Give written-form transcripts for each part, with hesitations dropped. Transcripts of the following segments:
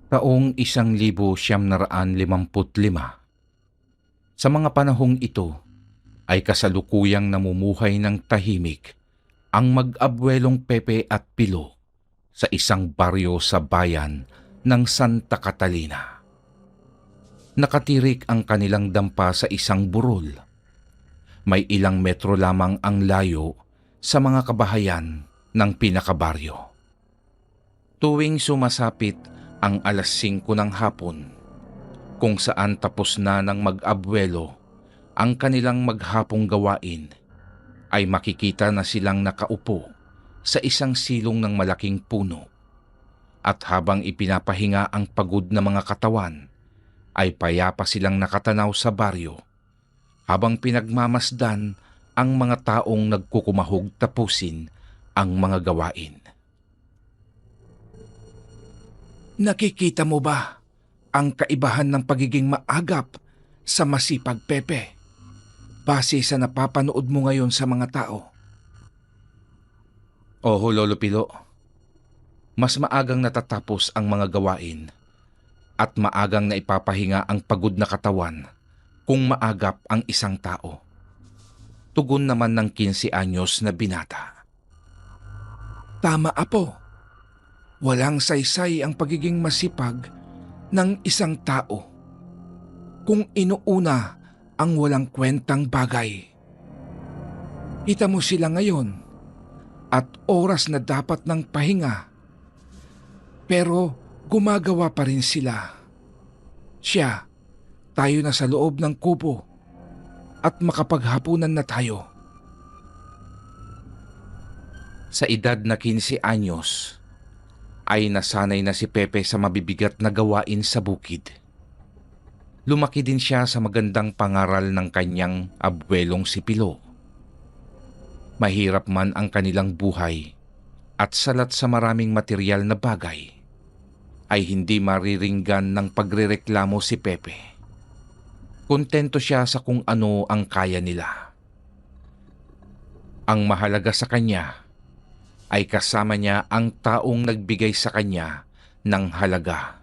Taong 1955. Sa mga panahong ito ay kasalukuyang namumuhay ng tahimik ang mag-abuelong Pepe at Pilo sa isang baryo sa bayan ng Santa Catalina. Nakatirik ang kanilang dampa sa isang burol. May ilang metro lamang ang layo sa mga kabahayan ng pinakabaryo. Tuwing sumasapit ang 5:00 ng hapon, kung saan tapos na ng mag-abuelo ang kanilang maghapong gawain, ay makikita na silang nakaupo sa isang silong ng malaking puno. At habang ipinapahinga ang pagod na mga katawan, ay payapa silang nakatanaw sa baryo habang pinagmamasdan ang mga taong nagkukumahog tapusin ang mga gawain. Nakikita mo ba ang kaibahan ng pagiging maagap sa masipag, Pepe? Base sa napapanood mo ngayon sa mga tao. Oho, Lolo Pilo. Mas maagang natatapos ang mga gawain at maagang naipapahinga ang pagod na katawan kung maagap ang isang tao. Tugon naman ng 15 anyos na binata. Tama, Apo. Walang saysay ang pagiging masipag ng isang tao kung inuuna ang walang kwentang bagay. Kita mo sila ngayon at oras na dapat ng pahinga, pero gumagawa pa rin sila. Tayo na sa loob ng kubo at makapaghapunan na tayo. Sa edad na 15 anyos, ay nasanay na si Pepe sa mabibigat na gawain sa bukid. Lumaki din siya sa magandang pangaral ng kanyang abuelong si Pilo. Mahirap man ang kanilang buhay at salat sa maraming material na bagay, ay hindi mariringgan ng pagrereklamo si Pepe. Kontento siya sa kung ano ang kaya nila. Ang mahalaga sa kanya ay kasama niya ang taong nagbigay sa kanya ng halaga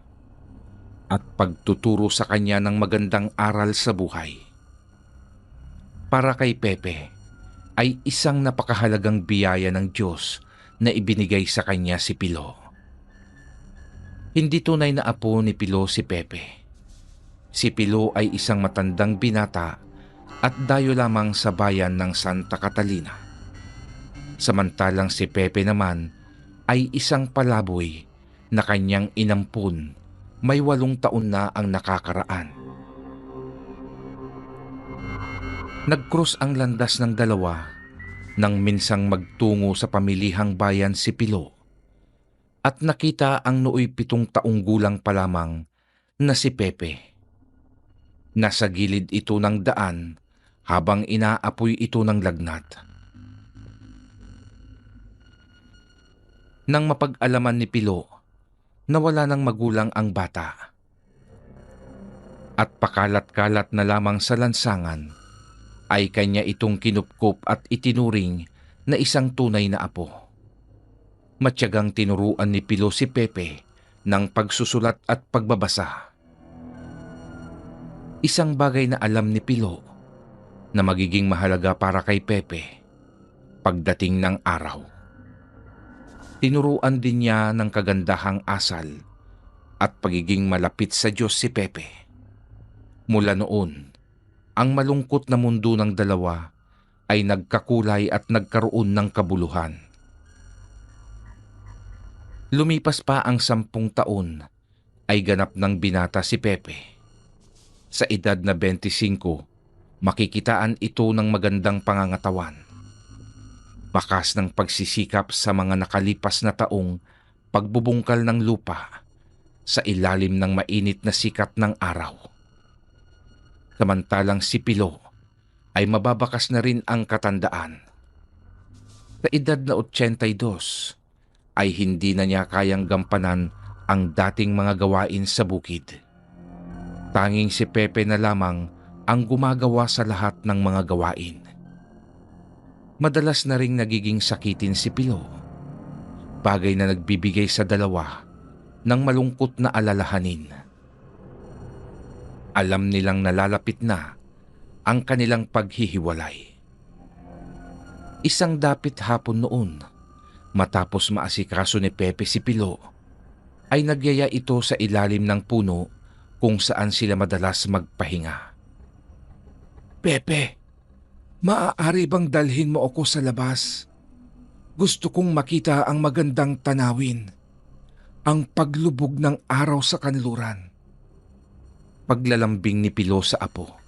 at pagtuturo sa kanya ng magandang aral sa buhay. Para kay Pepe ay isang napakahalagang biyaya ng Diyos na ibinigay sa kanya si Pilo. Hindi tunay na apo ni Pilo si Pepe. Si Pilo ay isang matandang binata at dayo lamang sa bayan ng Santa Catalina. Samantalang si Pepe naman ay isang palaboy na kanyang inampun, may 8 taon na ang nakakaraan. Nag-cross ang landas ng dalawa nang minsang magtungo sa pamilihang bayan si Pilo at nakita ang nooy 7 taong gulang pa lamang na si Pepe. Nasa gilid ito ng daan habang inaapoy ito ng lagnat. Nang mapag-alaman ni Pilo na wala ng magulang ang bata at pakalat-kalat na lamang sa lansangan, ay kanya itong kinupkup at itinuring na isang tunay na apo. Matyagang tinuruan ni Pilo si Pepe ng pagsusulat at pagbabasa. Isang bagay na alam ni Pilo na magiging mahalaga para kay Pepe pagdating ng araw. Tinuruan din niya ng kagandahang asal at pagiging malapit sa Diyos si Pepe. Mula noon, ang malungkot na mundo ng dalawa ay nagkakulay at nagkaroon ng kabuluhan. Lumipas pa ang 10 taon ay ganap ng binata si Pepe. Sa edad na 25, makikitaan ito ng magandang pangangatawan. Bakas ng pagsisikap sa mga nakalipas na taong pagbubungkal ng lupa sa ilalim ng mainit na sikat ng araw. Samantalang si Pilo ay mababakas na rin ang katandaan. Sa edad na 82 ay hindi na niya kayang gampanan ang dating mga gawain sa bukid. Tanging si Pepe na lamang ang gumagawa sa lahat ng mga gawain. Madalas na ring nagiging sakitin si Pilo, bagay na nagbibigay sa dalawa ng malungkot na alalahanin. Alam nilang nalalapit na ang kanilang paghihiwalay. Isang dapit hapon noon, matapos maasikaso ni Pepe si Pilo, ay nagyaya ito sa ilalim ng puno kung saan sila madalas magpahinga. Pepe, maaari bang dalhin mo ako sa labas? Gusto kong makita ang magandang tanawin, ang paglubog ng araw sa kanluran. Paglalambing ni Pilo sa apo.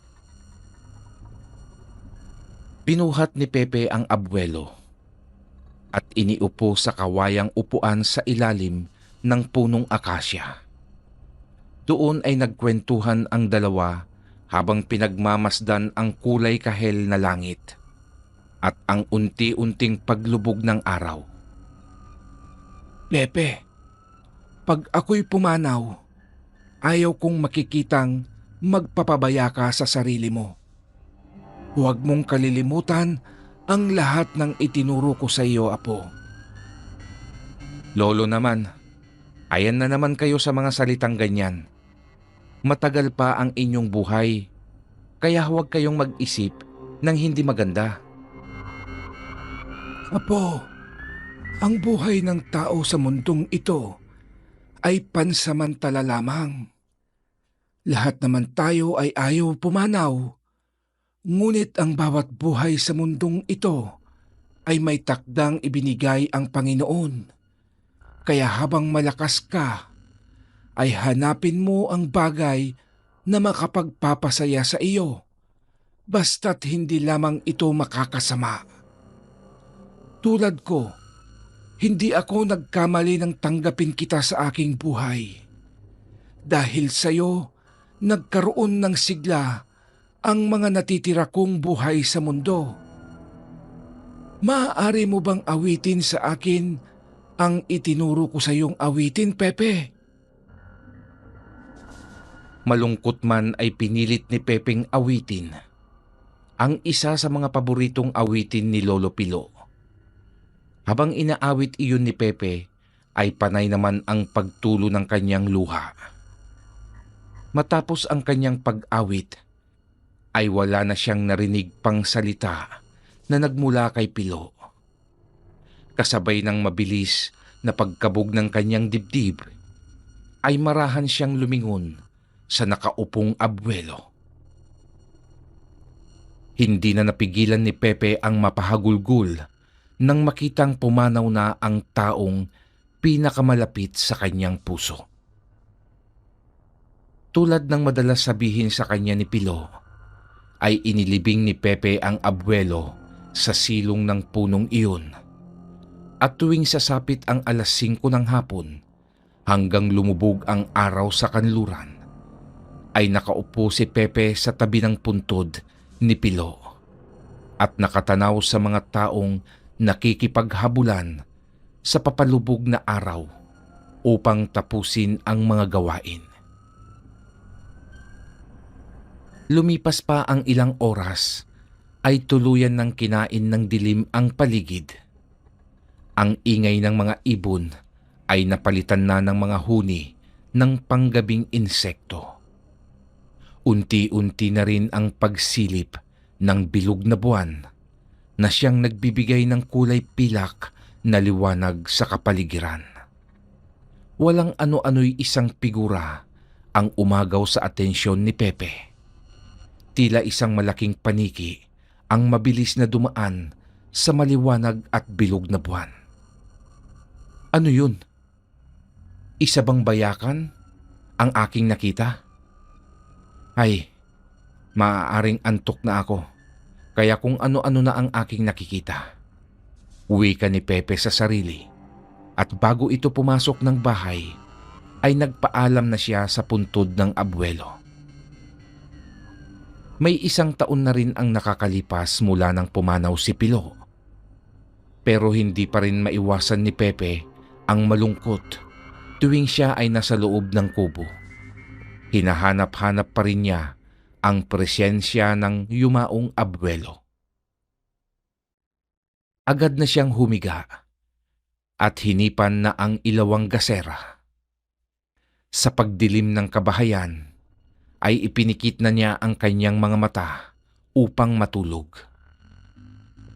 Pinuhat ni Pepe ang abuelo at iniupo sa kawayang upuan sa ilalim ng punong akasya. Doon ay nagkwentuhan ang dalawa habang pinagmamasdan ang kulay kahel na langit at ang unti-unting paglubog ng araw. Pepe, pag ako'y pumanaw, ayaw kong makikitang magpapabaya ka sa sarili mo. Huwag mong kalilimutan ang lahat ng itinuro ko sa iyo, apo. Lolo naman, ayan na naman kayo sa mga salitang ganyan. Matagal pa ang inyong buhay, kaya huwag kayong mag-isip ng hindi maganda. Apo, ang buhay ng tao sa mundong ito ay pansamantala lamang. Lahat naman tayo ay ayaw pumanaw, ngunit ang bawat buhay sa mundong ito ay may takdang ibinigay ang Panginoon. Kaya habang malakas ka, ay hanapin mo ang bagay na makapagpapasaya sa iyo, basta't hindi lamang ito makakasama. Tulad ko, hindi ako nagkamali ng tanggapin kita sa aking buhay. Dahil sa iyo, nagkaroon ng sigla ang mga natitira kong buhay sa mundo. Maaari mo bang awitin sa akin ang itinuro ko sa iyong awitin, Pepe? Malungkot man ay pinilit ni Pepeng awitin ang isa sa mga paboritong awitin ni Lolo Pilo. Habang inaawit iyon ni Pepe, ay panay naman ang pagtulo ng kanyang luha. Matapos ang kanyang pag-awit, ay wala na siyang narinig pang salita na nagmula kay Pilo. Kasabay ng mabilis na pagkabog ng kanyang dibdib, ay marahan siyang lumingon sa nakaupong abuelo. Hindi na napigilan ni Pepe ang mapahagulgul nang makitang pumanaw na ang taong pinakamalapit sa kanyang puso. Tulad ng madalas sabihin sa kanya ni Pilo, ay inilibing ni Pepe ang abuelo sa silong ng punong iyon. At tuwing sasapit ang 5:00 ng hapon hanggang lumubog ang araw sa kanluran, ay nakaupo si Pepe sa tabi ng puntod ni Pilo at nakatanaw sa mga taong nakikipaghabulan sa papalubog na araw upang tapusin ang mga gawain. Lumipas pa ang ilang oras ay tuluyan ng kinain ng dilim ang paligid. Ang ingay ng mga ibon ay napalitan na ng mga huni ng panggabing insekto. Unti-unti na rin ang pagsilip ng bilog na buwan na siyang nagbibigay ng kulay pilak na liwanag sa kapaligiran. Walang ano-ano'y isang figura ang umagaw sa atensyon ni Pepe. Tila isang malaking paniki ang mabilis na dumaan sa maliwanag at bilog na buwan. Ano yun? Isa bang bayakan ang aking nakita? Ay, maaaring antok na ako, kaya kung ano-ano na ang aking nakikita. Wika ni Pepe sa sarili, at bago ito pumasok ng bahay, ay nagpaalam na siya sa puntod ng abuelo. May 1 taon na rin ang nakakalipas mula nang pumanaw si Pilo. Pero hindi pa rin maiwasan ni Pepe ang malungkot tuwing siya ay nasa loob ng kubo. Hinahanap-hanap pa rin niya ang presensya ng yumaong abuelo. Agad na siyang humiga at hinipan na ang ilawang gasera. Sa pagdilim ng kabahayan, ay ipinikit na niya ang kanyang mga mata upang matulog.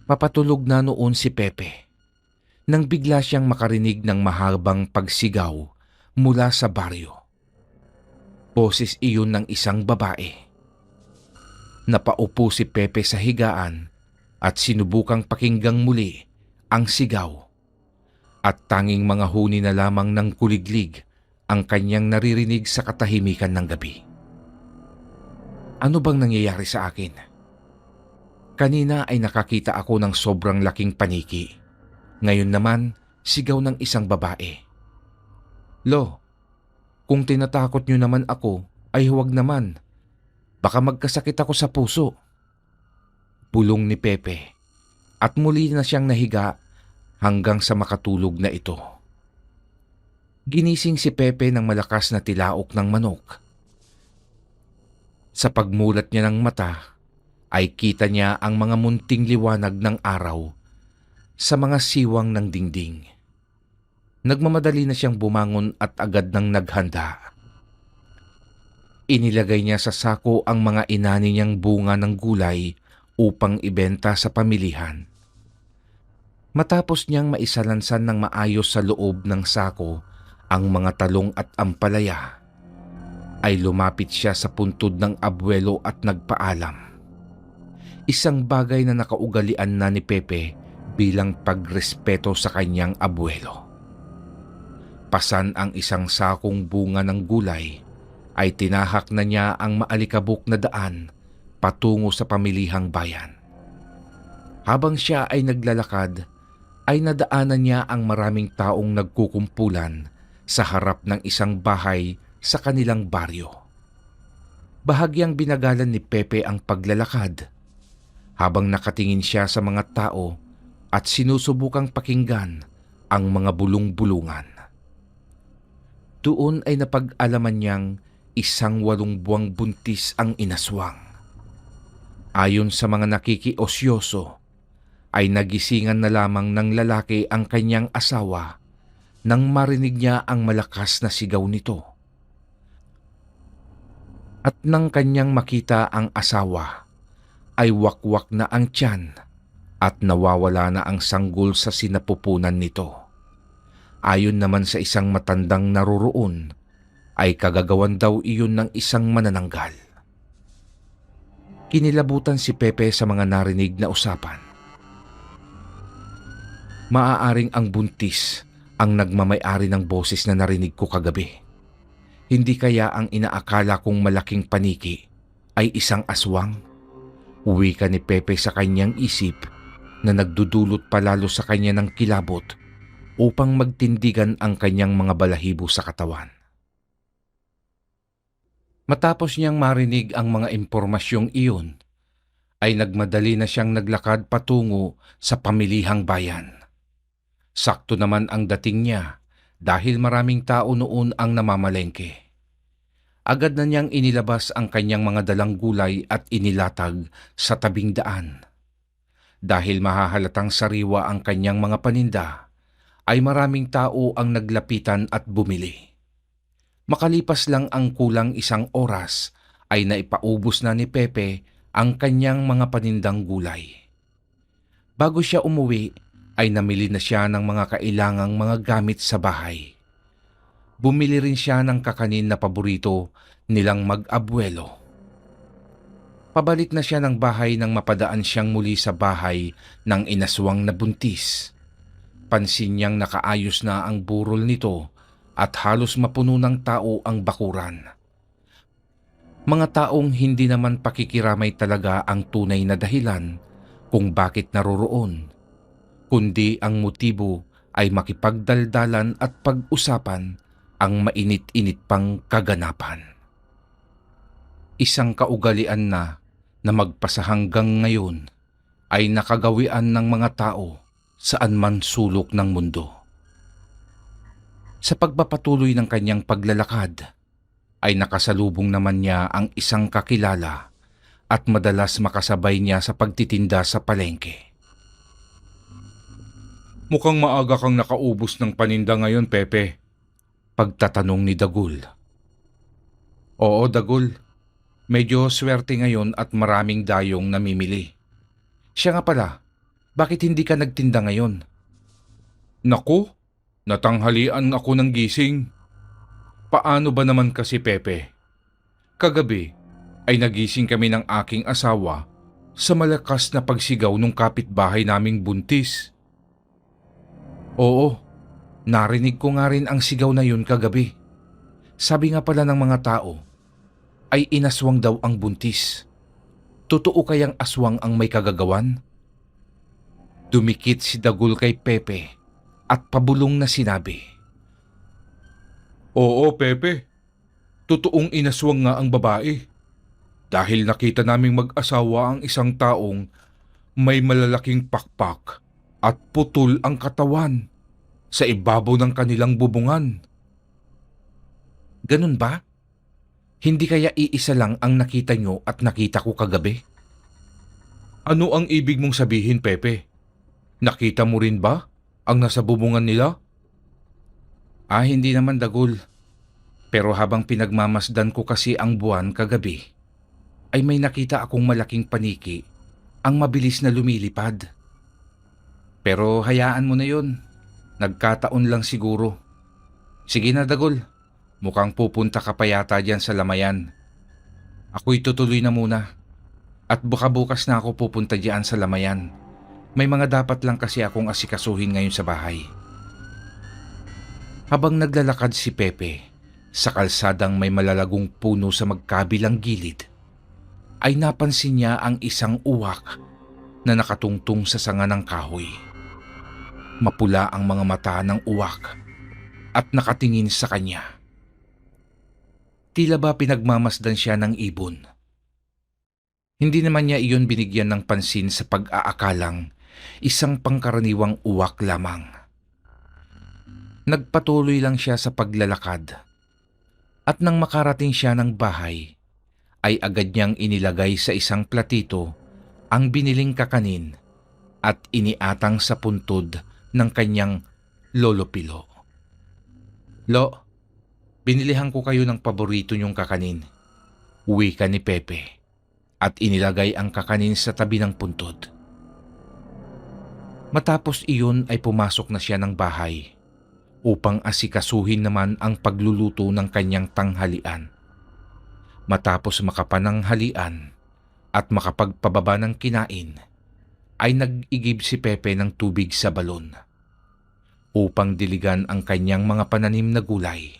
Papatulog na noon si Pepe nang bigla siyang makarinig ng mahabang pagsigaw mula sa baryo. Boses iyon ng isang babae. Napaupo si Pepe sa higaan at sinubukang pakinggang muli ang sigaw. At tanging mga huni na lamang ng kuliglig ang kanyang naririnig sa katahimikan ng gabi. Ano bang nangyayari sa akin? Kanina ay nakakita ako ng sobrang laking paniki. Ngayon naman, sigaw ng isang babae. Lo, kung tinatakot niyo naman ako, ay huwag naman. Baka magkasakit ako sa puso. Bulong ni Pepe at muli na siyang nahiga hanggang sa makatulog na ito. Ginising si Pepe ng malakas na tilaok ng manok. Sa pagmulat niya ng mata, ay kita niya ang mga munting liwanag ng araw sa mga siwang ng dingding. Nagmamadali na siyang bumangon at agad nang naghanda. Inilagay niya sa sako ang mga inani niyang bunga ng gulay upang ibenta sa pamilihan. Matapos niyang maisalansan ng maayos sa loob ng sako ang mga talong at ampalaya, ay lumapit siya sa puntod ng abuelo at nagpaalam. Isang bagay na nakaugalian na ni Pepe bilang pagrespeto sa kanyang abuelo. Pasan ang isang sakong bunga ng gulay, ay tinahak na niya ang maalikabok na daan patungo sa pamilihang bayan. Habang siya ay naglalakad, ay nadaanan niya ang maraming taong nagkukumpulan sa harap ng isang bahay sa kanilang baryo. Bahagyang binagalan ni Pepe ang paglalakad habang nakatingin siya sa mga tao at sinusubukang pakinggan ang mga bulong-bulungan. Doon ay napag-alaman niyang 8 buwang buntis ang inaswang. Ayon sa mga nakikiosyoso, ay nagisingan na lamang ng lalaki ang kanyang asawa nang marinig niya ang malakas na sigaw nito. At nang kanyang makita ang asawa, ay wakwak na ang tiyan at nawawala na ang sanggol sa sinapupunan nito. Ayon naman sa isang matandang naroroon, ay kagagawan daw iyon ng isang manananggal. Kinilabutan si Pepe sa mga narinig na usapan. Maaaring ang buntis ang nagmamay-ari ng boses na narinig ko kagabi. Hindi kaya ang inaakala kong malaking paniki ay isang aswang? Wika ni Pepe sa kanyang isip na nagdudulot palalo sa kanya ng kilabot upang magtindigan ang kanyang mga balahibo sa katawan. Matapos niyang marinig ang mga impormasyong iyon, ay nagmadali na siyang naglakad patungo sa pamilihang bayan. Sakto naman ang dating niya dahil maraming tao noon ang namamalengke. Agad na niyang inilabas ang kanyang mga dalang gulay at inilatag sa tabing daan. Dahil mahahalatang sariwa ang kanyang mga paninda, ay maraming tao ang naglapitan at bumili. Makalipas lang ang kulang 1 oras, ay naipaubos na ni Pepe ang kanyang mga panindang gulay. Bago siya umuwi, ay namili na siya ng mga kailangang mga gamit sa bahay. Bumili rin siya ng kakanin na paborito nilang mag-abuelo. Pabalik na siya ng bahay nang mapadaan siyang muli sa bahay ng inaswang na buntis. Pansin niyang nakaayos na ang burol nito at halos mapuno ng tao ang bakuran. Mga taong hindi naman pakikiramay talaga ang tunay na dahilan kung bakit naroroon, kundi ang motibo ay makipagdaldalan at pag-usapan ang mainit-init pang kaganapan. Isang kaugalian na magpasa hanggang ngayon ay nakagawian ng mga tao saan man sulok ng mundo. Sa pagpapatuloy ng kanyang paglalakad, ay nakasalubong naman niya ang isang kakilala at madalas makasabay niya sa pagtitinda sa palengke. Mukhang maaga kang nakaubos ng paninda ngayon, Pepe. Pagtatanong ni Dagul. Oo, Dagul. Medyo swerte ngayon at maraming dayong namimili. Siya nga pala, bakit hindi ka nagtinda ngayon? Naku, natanghalian ako ng gising. Paano ba naman kasi, Pepe? Kagabi ay nagising kami ng aking asawa sa malakas na pagsigaw ng kapitbahay naming buntis. Oo, narinig ko nga rin ang sigaw na yun kagabi. Sabi nga pala ng mga tao, ay inaswang daw ang buntis. Totoo kayang aswang ang may kagagawan? Dumikit si Dagul kay Pepe at pabulong na sinabi, Oo, Pepe. Totoong inaswang nga ang babae. Dahil nakita naming mag-asawa ang isang taong may malalaking pakpak at putol ang katawan sa ibabaw ng kanilang bubungan. Ganun ba? Hindi kaya iisa lang ang nakita nyo at nakita ko kagabi? Ano ang ibig mong sabihin, Pepe? Nakita mo rin ba ang nasa bubungan nila? Hindi naman, Dagul. Pero habang pinagmamasdan ko kasi ang buwan kagabi, ay may nakita akong malaking paniki ang mabilis na lumilipad. Pero hayaan mo na yun. Nagkataon lang siguro. Sige na, Dagul. Mukhang pupunta ka pa yata dyan sa Lamayan. Ako'y tutuloy na muna. At bukas na ako pupunta dyan sa Lamayan. May mga dapat lang kasi akong asikasuhin ngayon sa bahay. Habang naglalakad si Pepe sa kalsadang may malalagong puno sa magkabilang gilid, ay napansin niya ang isang uwak na nakatungtong sa sanga ng kahoy. Mapula ang mga mata ng uwak at nakatingin sa kanya. Tila ba pinagmamasdan siya ng ibon. Hindi naman niya iyon binigyan ng pansin sa pag-aakalang isang pangkaraniwang uwak lamang. Nagpatuloy lang siya sa paglalakad at nang makarating siya ng bahay, ay agad niyang inilagay sa isang platito ang biniling kakanin at iniatang sa puntod ng kanyang lolo Pilo. Lo, binilihan ko kayo ng paborito niyong kakanin. Wika ni Pepe at inilagay ang kakanin sa tabi ng puntod. Matapos iyon ay pumasok na siya ng bahay upang asikasuhin naman ang pagluluto ng kanyang tanghalian. Matapos makapananghalian at makapagpababa ng kinain, ay nag-igib si Pepe ng tubig sa balon upang diligan ang kanyang mga pananim na gulay.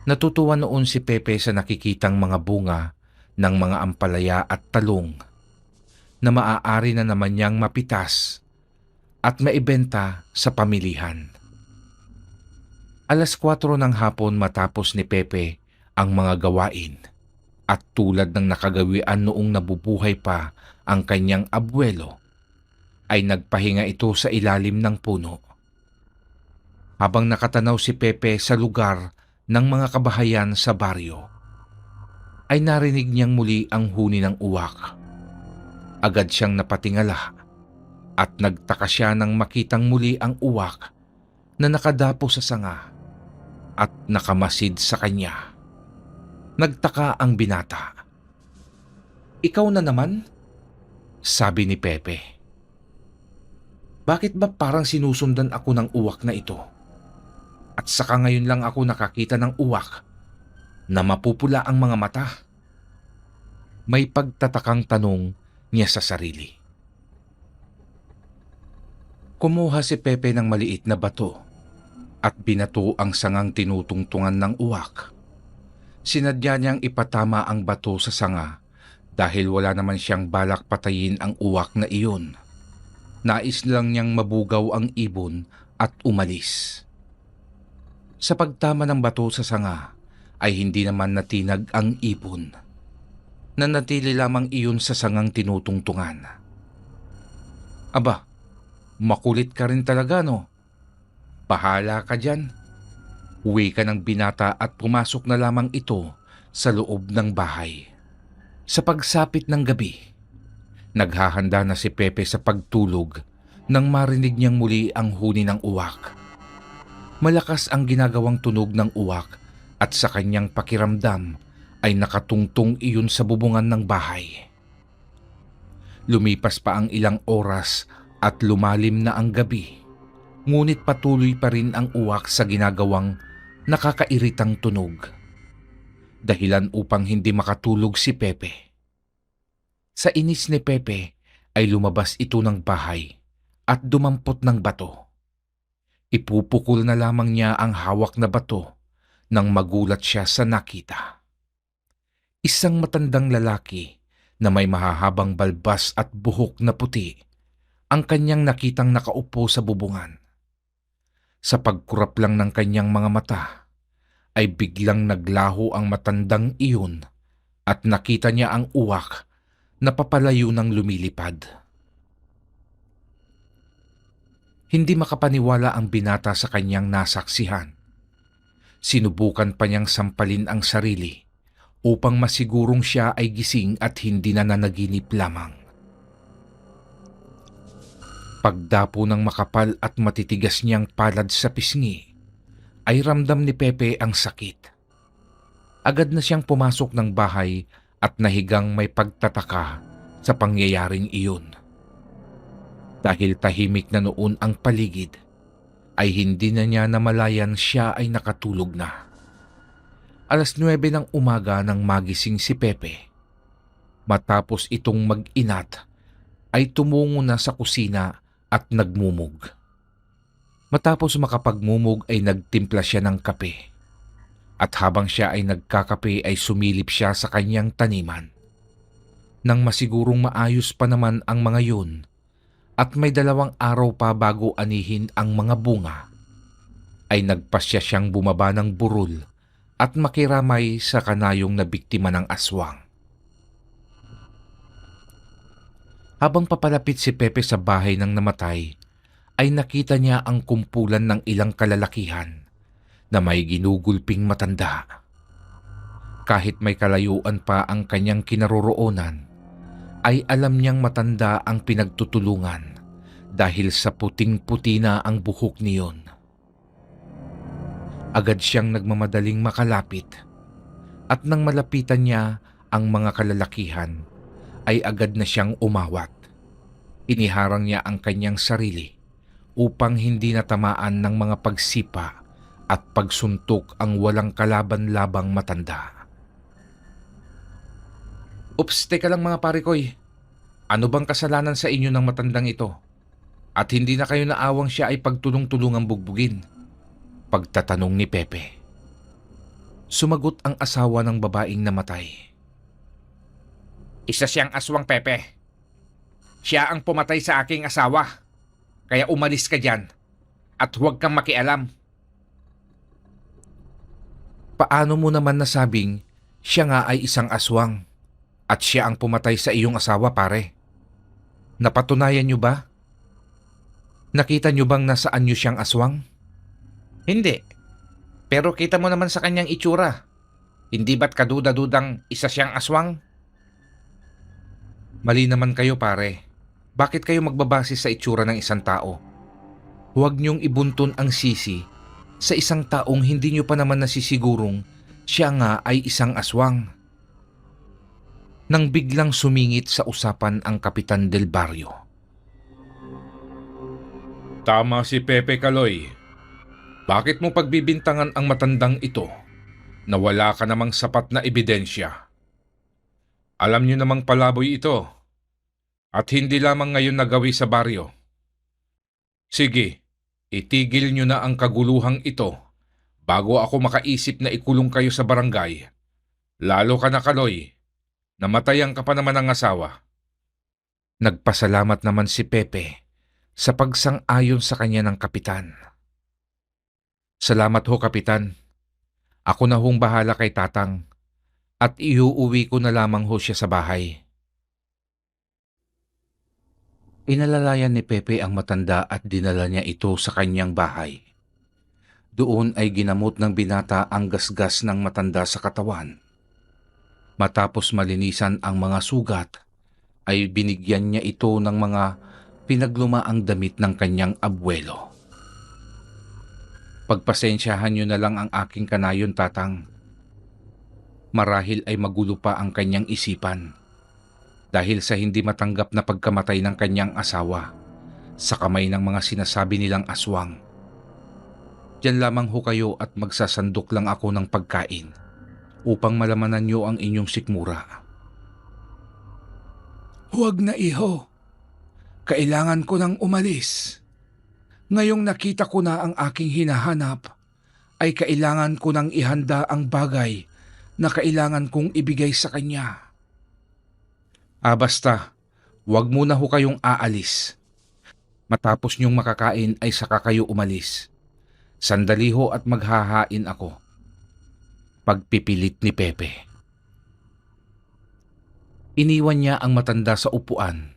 Natutuwa noon si Pepe sa nakikitang mga bunga ng mga ampalaya at talong na maaari na naman niyang mapitas at maibenta sa pamilihan. 4:00 ng hapon matapos ni Pepe ang mga gawain at tulad ng nakagawian noong nabubuhay pa ang kanyang abuelo, ay nagpahinga ito sa ilalim ng puno. Habang nakatanaw si Pepe sa lugar ng mga kabahayan sa baryo, ay narinig niyang muli ang huni ng uwak. Agad siyang napatingala at nagtaka siya nang makitang muli ang uwak na nakadapo sa sanga at nakamasid sa kanya. Nagtaka ang binata. Ikaw na naman? Sabi ni Pepe. Bakit ba parang sinusundan ako ng uwak na ito? At saka ngayon lang ako nakakita ng uwak na mapupula ang mga mata. May pagtatakang tanong niya sa sarili. Kumuha si Pepe ng maliit na bato at binato ang sangang tinutungtungan ng uwak. Sinadya niyang ipatama ang bato sa sanga dahil wala naman siyang balak patayin ang uwak na iyon. Nais lang niyang mabugaw ang ibon at umalis. Sa pagtama ng bato sa sanga ay hindi naman natinag ang ibon. Nanatili lamang iyon sa sangang tinutungtungan. Aba, makulit ka rin talaga, no? Bahala ka dyan. Uwi ka ng binata at pumasok na lamang ito sa loob ng bahay. Sa pagsapit ng gabi, naghahanda na si Pepe sa pagtulog nang marinig niyang muli ang huni ng uwak. Malakas ang ginagawang tunog ng uwak at sa kanyang pakiramdam ay nakatungtong iyon sa bubungan ng bahay. Lumipas pa ang ilang oras at lumalim na ang gabi, ngunit patuloy pa rin ang uwak sa ginagawang nakakairitang tunog. Dahilan upang hindi makatulog si Pepe. Sa inis ni Pepe ay lumabas ito ng bahay at dumampot ng bato. Ipupukol na lamang niya ang hawak na bato nang magulat siya sa nakita. Isang matandang lalaki na may mahahabang balbas at buhok na puti ang kanyang nakitang nakaupo sa bubungan. Sa pagkurap lang ng kanyang mga mata, ay biglang naglaho ang matandang iyon at nakita niya ang uwak na papalayo ng lumilipad. Hindi makapaniwala ang binata sa kanyang nasaksihan. Sinubukan pa niyang sampalin ang sarili upang masigurong siya ay gising at hindi na nanaginip lamang. Pagdapo ng makapal at matitigas niyang palad sa pisngi, ay ramdam ni Pepe ang sakit. Agad na siyang pumasok ng bahay at nahigang may pagtataka sa pangyayaring iyon. Dahil tahimik na noon ang paligid, ay hindi na niya namalayan siya ay nakatulog na. 9:00 ng umaga nang magising si Pepe. Matapos itong mag-inat, ay tumungo na sa kusina at nagmumog. Matapos makapagmumog ay nagtimpla siya ng kape. At habang siya ay nagkakape ay sumilip siya sa kanyang taniman. Nang masigurong maayos pa naman ang mga yun, at may 2 araw pa bago anihin ang mga bunga, ay nagpasya siyang bumaba ng burol at makiramay sa kanayong na biktima ng aswang. Habang papalapit si Pepe sa bahay ng namatay, ay nakita niya ang kumpulan ng ilang kalalakihan na may ginugulping matanda. Kahit may kalayuan pa ang kanyang kinaroroonan, ay alam niyang matanda ang pinagtutulungan dahil sa puting-puti na ang buhok niyon. Agad siyang nagmamadaling makalapit at nang malapitan niya ang mga kalalakihan, ay agad na siyang umawat. Iniharang niya ang kanyang sarili upang hindi natamaan ng mga pagsipa at pagsuntok ang walang kalaban-labang matanda. Ups, teka lang mga parikoy. Ano bang kasalanan sa inyo ng matandang ito? At hindi na kayo naawang siya ay pagtulong-tulungang bugbugin? Pagtatanong ni Pepe. Sumagot ang asawa ng babaeng namatay. Isa siyang aswang, Pepe. Siya ang pumatay sa aking asawa. Kaya umalis ka dyan at huwag kang makialam. Paano mo naman nasabing siya nga ay isang aswang at siya ang pumatay sa iyong asawa, pare? Napatunayan niyo ba? Nakita niyo bang nasaan niyo siyang aswang? Hindi. Pero kita mo naman sa kanyang itsura. Hindi ba't kaduda-dudang isa siyang aswang? Mali naman kayo, pare. Bakit kayo magbabase sa itsura ng isang tao? Huwag niyong ibuntun ang sisi sa isang taong hindi niyo pa naman nasisigurong siya nga ay isang aswang. Nang biglang sumingit sa usapan ang Kapitan del Barrio. Tama si Pepe Kaloy. Bakit mo pagbibintangan ang matandang ito na wala ka namang sapat na ebidensya? Alam niyo namang palaboy ito at hindi lamang ngayon nagawi sa baryo. Sige, itigil niyo na ang kaguluhang ito bago ako makaisip na ikulong kayo sa barangay. Lalo ka na, Kaloy. Namatayan ka pa naman ng asawa. Nagpasalamat naman si Pepe sa pagsang-ayon sa kanya ng kapitan. Salamat ho, Kapitan. Ako na hong bahala kay Tatang at iuuwi ko na lamang ho siya sa bahay. Inalalayan ni Pepe ang matanda at dinala niya ito sa kanyang bahay. Doon ay ginamot ng binata ang gasgas ng matanda sa katawan. Matapos malinisan ang mga sugat, ay binigyan niya ito ng mga pinaglumaang damit ng kanyang abuelo. Pagpasensyahan niyo na lang ang aking kanayon, Tatang. Marahil ay magulo pa ang kanyang isipan dahil sa hindi matanggap na pagkamatay ng kanyang asawa sa kamay ng mga sinasabi nilang aswang. Diyan lamang ho kayo at magsasandok lang ako ng pagkain upang malamanan niyo ang inyong sikmura. Huwag na, iho. Kailangan ko nang umalis. Ngayong nakita ko na ang aking hinahanap, ay kailangan ko nang ihanda ang bagay na kailangan kong ibigay sa kanya. Basta, wag muna ho kayong aalis. Matapos niyong makakain ay saka kayo umalis. Sandali ho at maghahain ako. Pagpipilit ni Pepe. Iniwan niya ang matanda sa upuan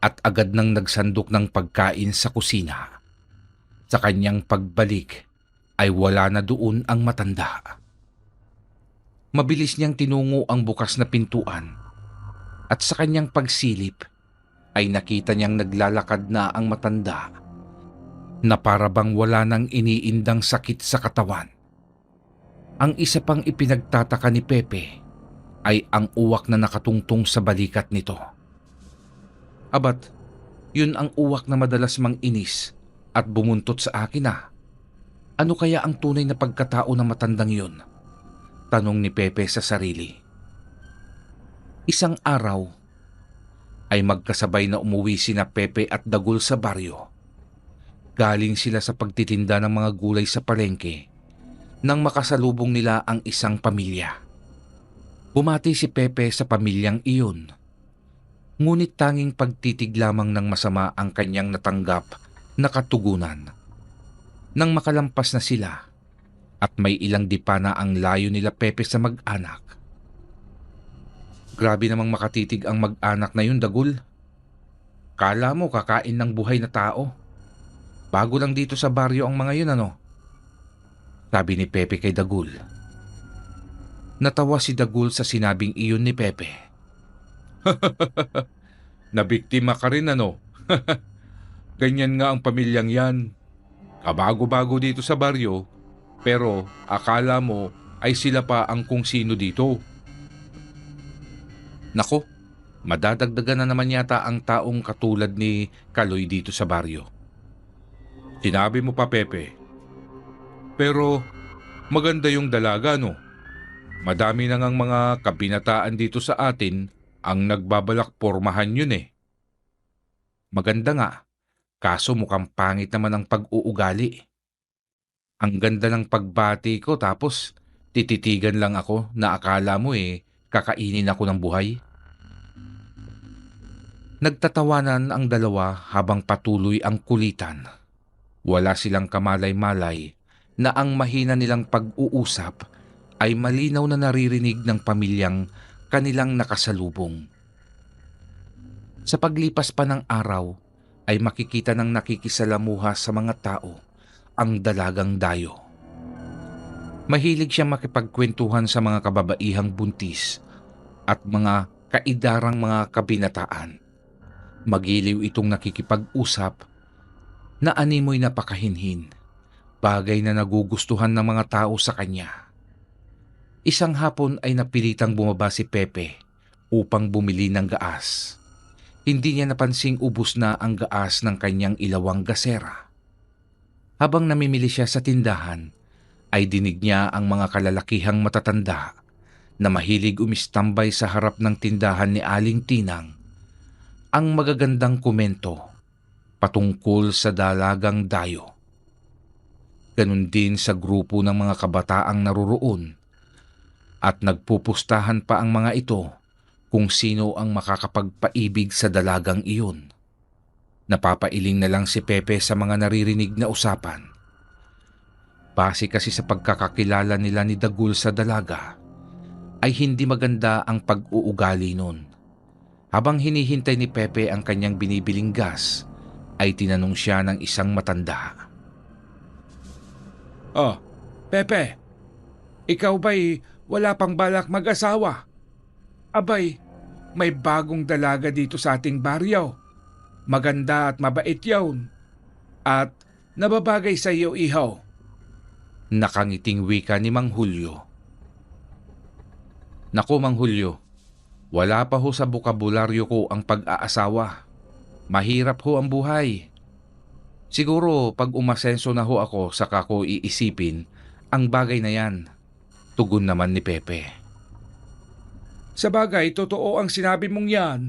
at agad nang nagsandok ng pagkain sa kusina. Sa kanyang pagbalik ay wala na doon ang matanda. Mabilis niyang tinungo ang bukas na pintuan at sa kanyang pagsilip ay nakita niyang naglalakad na ang matanda na para bang wala nang iniindang sakit sa katawan. Ang isa pang ipinagtataka ni Pepe ay ang uwak na nakatungtong sa balikat nito. Abat, yun ang uwak na madalas mang inis at bumuntot sa akin . Ano kaya ang tunay na pagkatao ng matandang yun? Tanong ni Pepe sa sarili. Isang araw ay magkasabay na umuwi sina Pepe at Dagul sa baryo. Galing sila sa pagtitinda ng mga gulay sa palengke nang makasalubong nila ang isang pamilya. Bumati si Pepe sa pamilyang iyon. Ngunit tanging pagtitig lamang ng masama ang kanyang natanggap na katugunan. Nang makalampas na sila at may ilang dipa na ang layo nila Pepe sa mag-anak. Grabe namang makatitig ang mag-anak na yun, Dagul. Kala mo kakain ng buhay na tao. Bago lang dito sa baryo ang mga yun, ano? Sabi ni Pepe kay Dagul. Natawa si Dagul sa sinabing iyon ni Pepe. Nabiktima ka rin, ano? Ganyan nga ang pamilyang yan. Kabago-bago dito sa baryo, pero akala mo ay sila pa ang kung sino dito. Nako, madadagdagan na naman yata ang taong katulad ni Kaloy dito sa baryo. Sinabi mo pa, Pepe. Pero maganda yung dalaga, no? Madami na ngang mga kabinataan dito sa atin ang nagbabalak pormahan yun . Maganda nga, kaso mukhang pangit naman ang pag-uugali. Ang ganda ng pagbati ko tapos tititigan lang ako na akala mo kakainin ako ng buhay. Nagtatawanan ang dalawa habang patuloy ang kulitan. Wala silang kamalay-malay na ang mahina nilang pag-uusap ay malinaw na naririnig ng pamilyang kanilang nakasalubong. Sa paglipas pa ng araw ay makikita ng nakikisalamuha sa mga tao ang dalagang Dayo. Mahilig siyang makipagkwentuhan sa mga kababaihang buntis at mga kaidarang mga kabinataan. Magiliw itong nakikipag-usap na animoy napakahinhin. Bagay na nagugustuhan ng mga tao sa kanya. Isang hapon ay napilitang bumaba si Pepe upang bumili ng gaas. Hindi niya napansing ubos na ang gaas ng kanyang ilawang gasera. Habang namimili siya sa tindahan, ay dinig niya ang mga kalalakihang matatanda na mahilig umistambay sa harap ng tindahan ni Aling Tinang ang magagandang komento patungkol sa dalagang Dayo. Ganun din sa grupo ng mga kabataang naroroon at nagpupustahan pa ang mga ito kung sino ang makakapagpaibig sa dalagang iyon. Napapailing na lang si Pepe sa mga naririnig na usapan. Base kasi sa pagkakakilala nila ni Dagul sa dalaga, ay hindi maganda ang pag-uugali nun. Habang hinihintay ni Pepe ang kanyang binibiling gas, ay tinanong siya ng isang matanda. Oh, Pepe, ikaw ba'y wala pang balak mag-asawa? Abay, may bagong dalaga dito sa ating baryo. Maganda at mabait yawn. At nababagay sa iyo, ihaw. Nakangiting wika ni Mang Hulyo. Naku, Mang Hulyo, wala pa ho sa bukabularyo ko ang pag-aasawa. Mahirap ho ang buhay. Siguro pag umasenso na ho ako saka ko iisipin ang bagay na yan. Tugon naman ni Pepe. Sa bagay, totoo ang sinabi mong yan.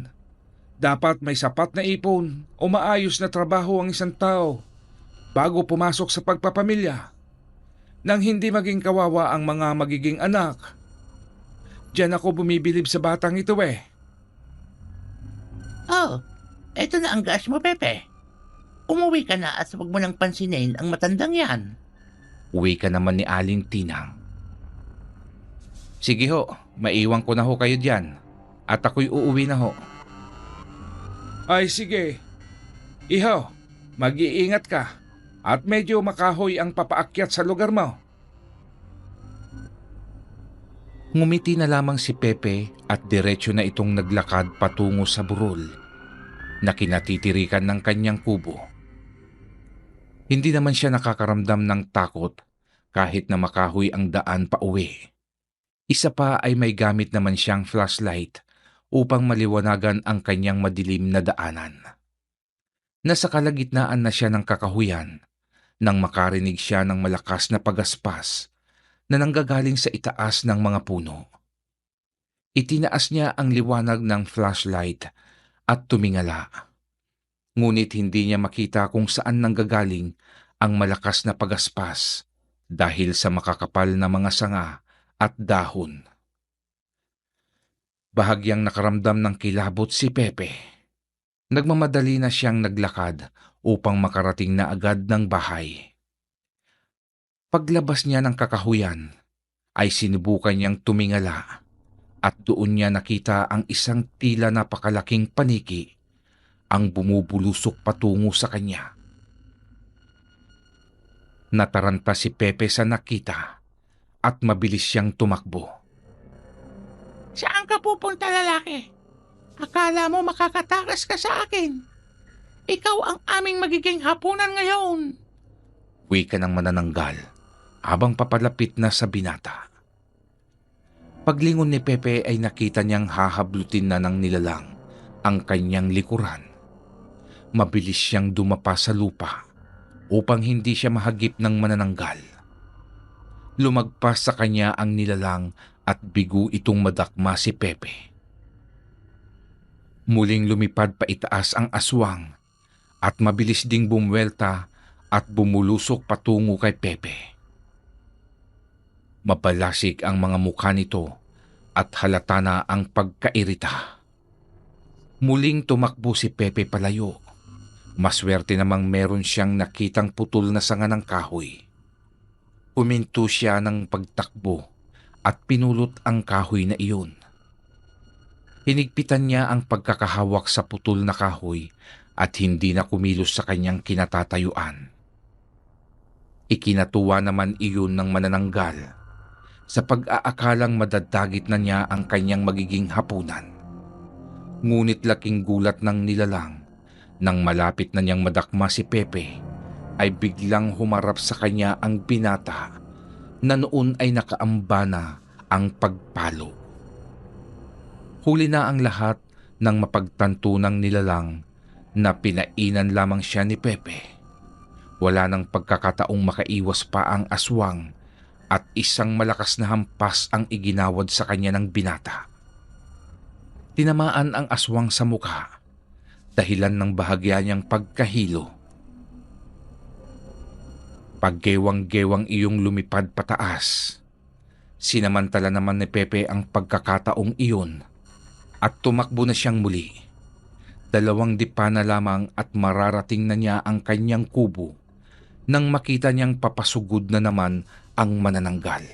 Dapat may sapat na ipon o maayos na trabaho ang isang tao bago pumasok sa pagpapamilya nang hindi maging kawawa ang mga magiging anak. Diyan ako bumibilib sa batang ito eh. Oh, eto na ang gas mo, Pepe. Umuwi ka na at huwag mo nang pansinin ang matandang yan. Uwi ka naman ni Aling Tinang. Sige ho, maiwan ko na ho kayo dyan at ako'y uuwi na ho. Ay sige. Iho, mag-iingat ka at medyo makahoy ang papaakyat sa lugar mo. Ngumiti na lamang si Pepe at diretsyo na itong naglakad patungo sa burol na kinatitirikan ng kanyang kubo. Hindi naman siya nakakaramdam ng takot kahit na makahoy ang daan pa uwi. Isa pa ay may gamit naman siyang flashlight upang maliwanagan ang kanyang madilim na daanan. Nasa kalagitnaan na siya ng kakahuyan nang makarinig siya ng malakas na pagaspas na nanggagaling sa itaas ng mga puno. Itinaas niya ang liwanag ng flashlight at tumingala. Ngunit hindi niya makita kung saan nanggagaling ang malakas na pagaspas dahil sa makakapal na mga sanga at dahon. Bahagyang nakaramdam ng kilabot si Pepe. Nagmamadali na siyang naglakad upang makarating na agad ng bahay. Paglabas niya ng kakahuyan, ay sinubukan niyang tumingala at doon niya nakita ang isang tila napakalaking paniki ang bumubulusok patungo sa kanya. Nataranta si Pepe sa nakita at mabilis siyang tumakbo. Saan ka pupunta, lalaki? Akala mo makakatakas ka sa akin. Ikaw ang aming magiging hapunan ngayon. Uwi ka ng manananggal habang papalapit na sa binata. Paglingon ni Pepe ay nakita niyang hahablutin na ng nilalang ang kanyang likuran. Mabilis siyang dumapa sa lupa upang hindi siya mahagip ng manananggal. Lumagpas sa kanya ang nilalang at bigo itong madakma si Pepe. Muling lumipad pa itaas ang aswang at mabilis ding bumwelta at bumulusok patungo kay Pepe. Mabalasik ang mga mukha nito at halata na ang pagkairita. Muling tumakbo si Pepe palayo. Maswerte namang meron siyang nakitang putol na sanga ng kahoy. Huminto siya ng pagtakbo at pinulot ang kahoy na iyon. Hinigpitan niya ang pagkakahawak sa putol na kahoy at hindi na kumilos sa kanyang kinatatayuan. Ikinatuwa naman iyon ng manananggal sa pag-aakalang madadagit na niya ang kanyang magiging hapunan. Ngunit laking gulat ng nilalang nang malapit na niyang madakma si Pepe ay biglang humarap sa kanya ang binata na noon ay nakaamba na ang pagpalo. Huli na ang lahat nang mapagtanto ng nilalang na pinainan lamang siya ni Pepe. Wala nang pagkakataong makaiwas pa ang aswang at isang malakas na hampas ang iginawad sa kanya ng binata. Tinamaan ang aswang sa mukha, dahilan ng bahagya niyang pagkahilo. Paggewang-gewang iyong lumipad pataas. Sinamantala naman ni Pepe ang pagkakataong iyon at tumakbo na siyang muli. 2 dipa na lamang at mararating na niya ang kanyang kubo nang makita niyang papasugod na naman ang manananggal.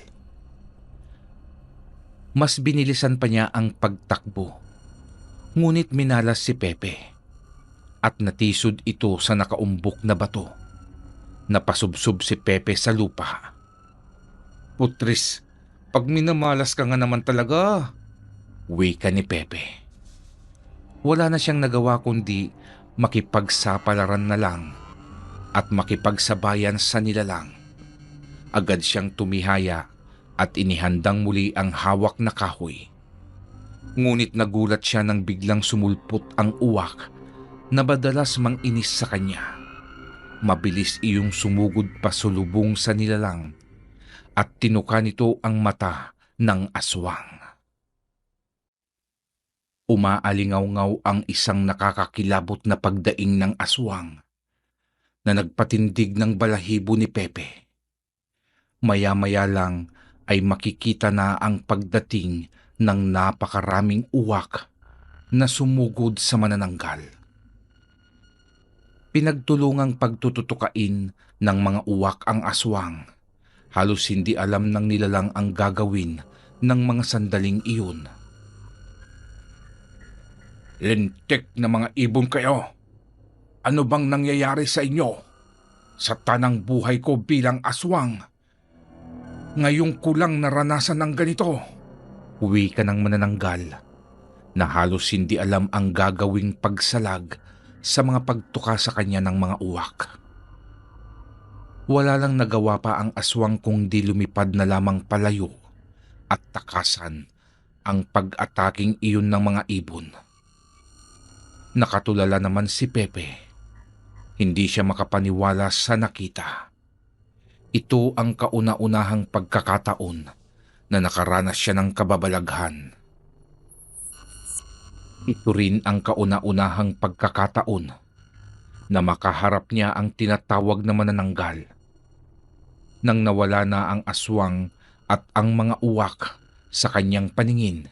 Mas binilisan pa niya ang pagtakbo. Ngunit minalas si Pepe at natisod ito sa nakaumbok na bato. Napasubsob si Pepe sa lupa. Putris, pag minamalas ka nga naman talaga, wika ni Pepe. Wala na siyang nagawa kundi makipagsapalaran na lang at makipagsabayan sa nilalang. Agad siyang tumihaya at inihandang muli ang hawak na kahoy. Ngunit nagulat siya nang biglang sumulpot ang uwak na madalas manginis sa kanya. Mabilis iyong sumugod pasulubong sa nilalang at tinuka nito ang mata ng aswang. Umaalingaw-ngaw ang isang nakakakilabot na pagdaing ng aswang na nagpatindig ng balahibo ni Pepe. Maya-maya lang ay makikita na ang pagdating ng napakaraming uwak na sumugod sa manananggal. Pinagtulungang pagtututukain ng mga uwak ang aswang. Halos hindi alam ng nilalang ang gagawin ng mga sandaling iyon. "Lintik na mga ibon kayo! Ano bang nangyayari sa inyo? Sa tanang buhay ko bilang aswang, ngayong ko lang naranasan ng ganito." Uwi ka ng manananggal na halos hindi alam ang gagawing pagsalag sa mga pagtuka sa kanya ng mga uwak. Wala lang nagawa pa ang aswang kung di lumipad na lamang palayo at takasan ang pag-ataking iyon ng mga ibon. Nakatulala naman si Pepe. Hindi siya makapaniwala sa nakita. Ito ang kauna-unahang pagkakataon na nakaranas siya ng kababalaghan. Ito rin ang kauna-unahang pagkakataon na makaharap niya ang tinatawag na manananggal. Nang nawala na ang aswang at ang mga uwak sa kanyang paningin,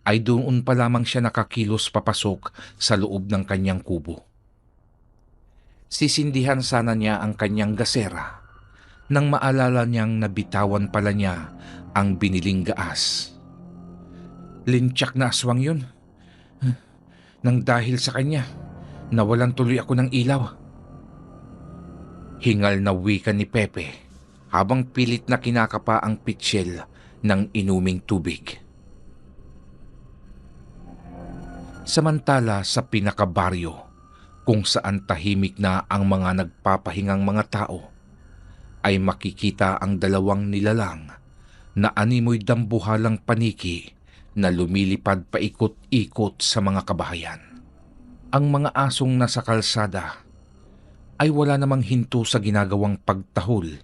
ay doon pa lamang siya nakakilos papasok sa loob ng kanyang kubo. Sisindihan sana niya ang kanyang gasera nang maalala niyang nabitawan pala niya ang biniling gaas. Lintsak na aswang yun. Nang dahil sa kanya, nawalan tuloy ako ng ilaw. Hingal na wika ni Pepe habang pilit na kinakapa ang pitsil ng inuming tubig. Samantala sa pinakabaryo, kung saan tahimik na ang mga nagpapahingang mga tao, ay makikita ang dalawang nilalang na animoy dambuhalang paniki na lumilipad paikot-ikot sa mga kabahayan. Ang mga asong nasa kalsada ay wala namang hinto sa ginagawang pagtahol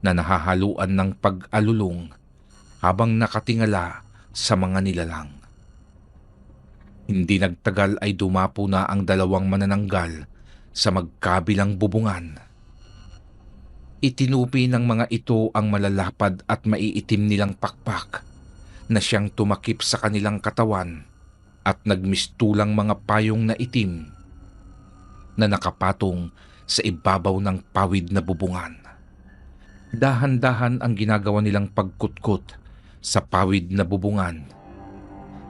na nahahaluan ng pag-alulong habang nakatingala sa mga nilalang. Hindi nagtagal ay dumapo na ang dalawang manananggal sa magkabilang bubungan. Itinupi ng mga ito ang malalapad at maiitim nilang pakpak na siyang tumakip sa kanilang katawan at nagmistulang mga payong na itim na nakapatong sa ibabaw ng pawid na bubungan. Dahan-dahan ang ginagawa nilang pagkutkot sa pawid na bubungan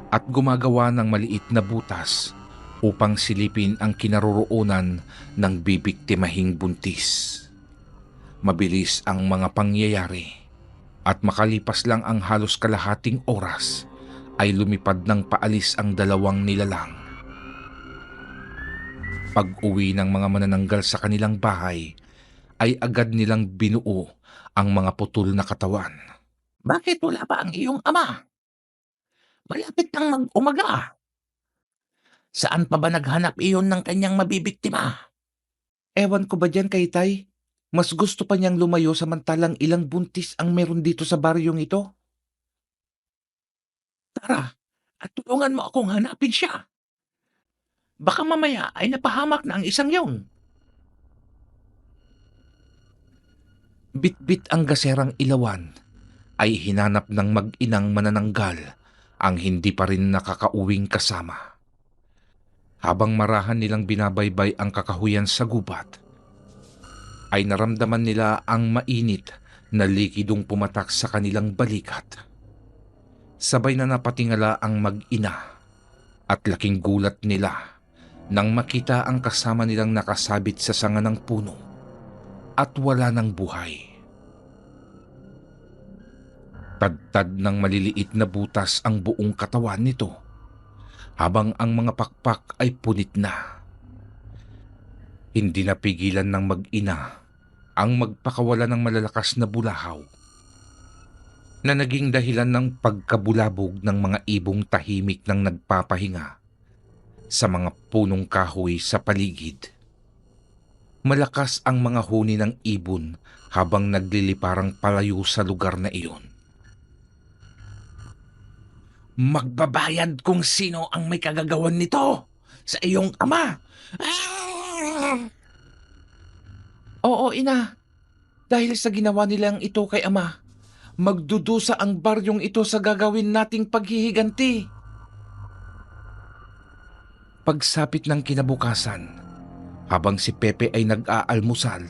at gumagawa ng maliit na butas upang silipin ang kinaroroonan ng bibiktimahing buntis. Mabilis ang mga pangyayari at makalipas lang ang halos kalahating oras ay lumipad ng paalis ang dalawang nilalang. Pag-uwi ng mga manananggal sa kanilang bahay ay agad nilang binuo ang mga putol na katawan. Bakit wala pa ang iyong ama? Malapit nang mag-umaga. Saan pa ba naghanap iyon ng kanyang mabibiktima? Ewan ko ba dyan kay Tay? Mas gusto pa niyang lumayo samantalang ilang buntis ang meron dito sa baryong ito. Tara, at tulungan mo akong hanapin siya. Baka mamaya ay napahamak na ang isang yun. Bit-bit ang gaserang ilawan ay hinanap ng mag-inang manananggal ang hindi pa rin nakakauwing kasama. Habang marahan nilang binabaybay ang kakahuyan sa gubat, ay naramdaman nila ang mainit na likidong pumatak sa kanilang balikat. Sabay na napatingala ang mag-ina at laking gulat nila nang makita ang kasama nilang nakasabit sa sanga ng puno at wala ng buhay. Tadtad ng maliliit na butas ang buong katawan nito habang ang mga pakpak ay punit na. Hindi napigilan ng mag-ina ang magpakawala ng malalakas na bulahaw. na naging dahilan ng pagkabulabog ng mga ibong tahimik ng nagpapahinga sa mga punong kahoy sa paligid. Malakas ang mga huni ng ibon habang nagliliparang palayo sa lugar na iyon. Magbabayad kung sino ang may kagagawan nito sa iyong ama. Oo, ina. Dahil sa ginawa nilang ito kay ama, magdudusa ang baryong ito sa gagawin nating paghihiganti. Pagsapit ng kinabukasan, habang si Pepe ay nag-aalmusal,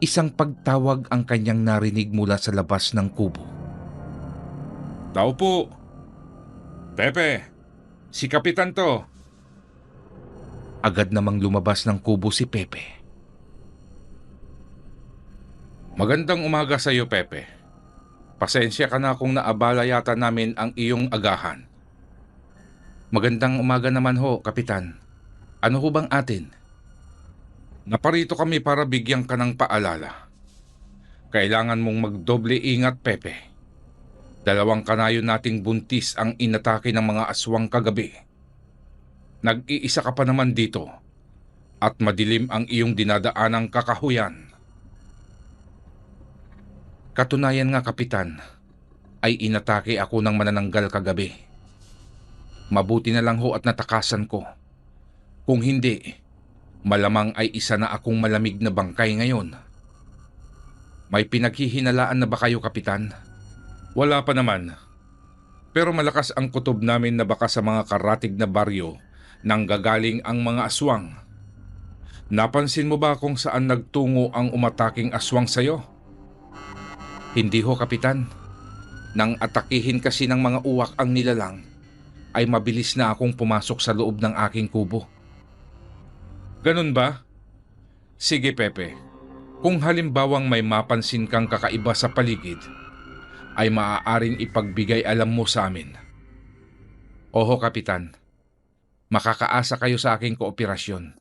isang pagtawag ang kanyang narinig mula sa labas ng kubo. Tao po. Pepe, si Kapitan to. Agad namang lumabas ng kubo si Pepe. Magandang umaga sa iyo, Pepe. Pasensya ka na kung naabala yata namin ang iyong agahan. Magandang umaga naman ho, Kapitan. Ano ho bang atin? Naparito kami para bigyan ka ng paalala. Kailangan mong magdoble ingat, Pepe. 2 kanayo nating buntis ang inatake ng mga aswang kagabi. Nag-iisa ka pa naman dito at madilim ang iyong dinadaanang kakahuyan. Katunayan nga, Kapitan, ay inatake ako ng manananggal kagabi. Mabuti na lang ho at natakasan ko. Kung hindi, malamang ay isa na akong malamig na bangkay ngayon. May pinaghihinalaan na ba kayo, Kapitan? Wala pa naman. Pero malakas ang kutob namin na baka sa mga karatig na baryo nang gagaling ang mga aswang. Napansin mo ba kung saan nagtungo ang umataking aswang sayo? Hindi ho, Kapitan. Nang atakihin kasi ng mga uwak ang nilalang, ay mabilis na akong pumasok sa loob ng aking kubo. Ganun ba? Sige, Pepe. Kung halimbawang may mapansin kang kakaiba sa paligid, ay maaaring ipagbigay alam mo sa amin. Oho, Kapitan. Makakaasa kayo sa aking kooperasyon.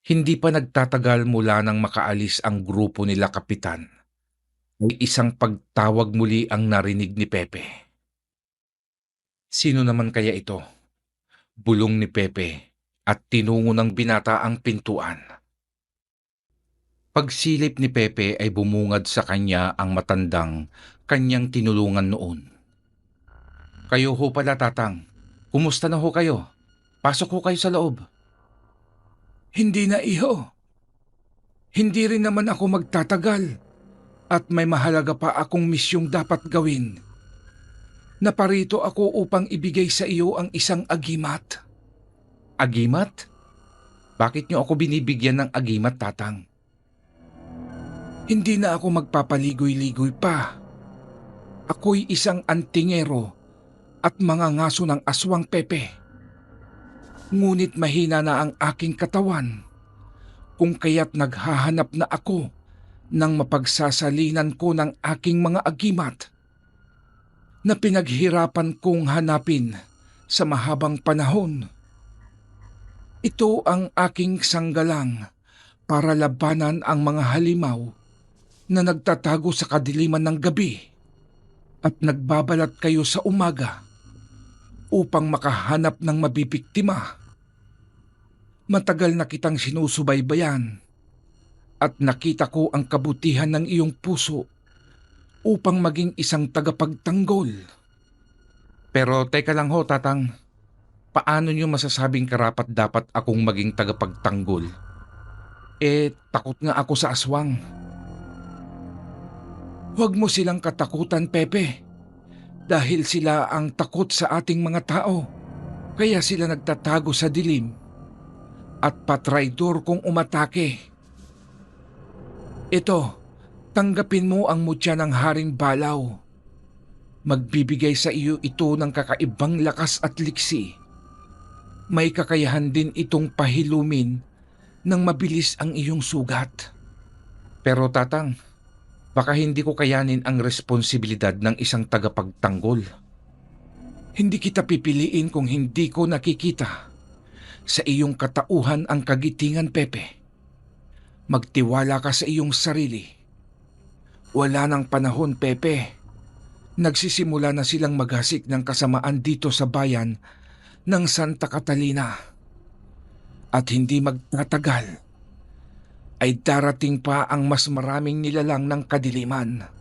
Hindi pa nagtatagal mula nang makaalis ang grupo nila, Kapitan. May isang pagtawag muli ang narinig ni Pepe. Sino naman kaya ito? Bulong ni Pepe at tinungo ng binata ang pintuan. Pagsilip ni Pepe ay bumungad sa kanya ang matandang kanyang tinulungan noon. Kayo ho pala, Tatang. Kumusta na ho kayo? Pasok ho kayo sa loob. Hindi na, iho. Hindi rin naman ako magtatagal at may mahalaga pa akong misyong dapat gawin. Naparito ako upang ibigay sa iyo ang isang agimat. Agimat? Bakit niyo ako binibigyan ng agimat, Tatang? Hindi na ako magpapaligoy-ligoy pa. Ako'y isang antingero at mangangaso ng aswang, Pepe. Ngunit mahina na ang aking katawan, kung kaya't naghahanap na ako ng mapagsasalinan ko ng aking mga agimat na pinaghirapan kong hanapin sa mahabang panahon. Ito ang aking sanggalang para labanan ang mga halimaw na nagtatago sa kadiliman ng gabi at nagbabalat kayo sa umaga upang makahanap ng mabibiktima. Matagal na kitang sinusubaybayan at nakita ko ang kabutihan ng iyong puso upang maging isang tagapagtanggol. Pero teka lang ho, Tatang. Paano niyo masasabing karapat-dapat akong maging tagapagtanggol? Takot nga ako sa aswang. Huwag mo silang katakutan, Pepe. Dahil sila ang takot sa ating mga tao. Kaya sila nagtatago sa dilim at patraidor kung umatake. Ito, tanggapin mo ang mutya ng Haring Balaw. Magbibigay sa iyo ito ng kakaibang lakas at liksi. May kakayahan din itong pahilumin ng mabilis ang iyong sugat. Pero, Tatang, baka hindi ko kayanin ang responsibilidad ng isang tagapagtanggol. Hindi kita pipiliin kung hindi ko nakikita sa iyong katauhan ang kagitingan, Pepe. Magtiwala ka sa iyong sarili. Wala ng panahon, Pepe. Nagsisimula na silang maghasik ng kasamaan dito sa bayan ng Santa Catalina. At hindi magtatagal ay darating pa ang mas maraming nilalang ng kadiliman.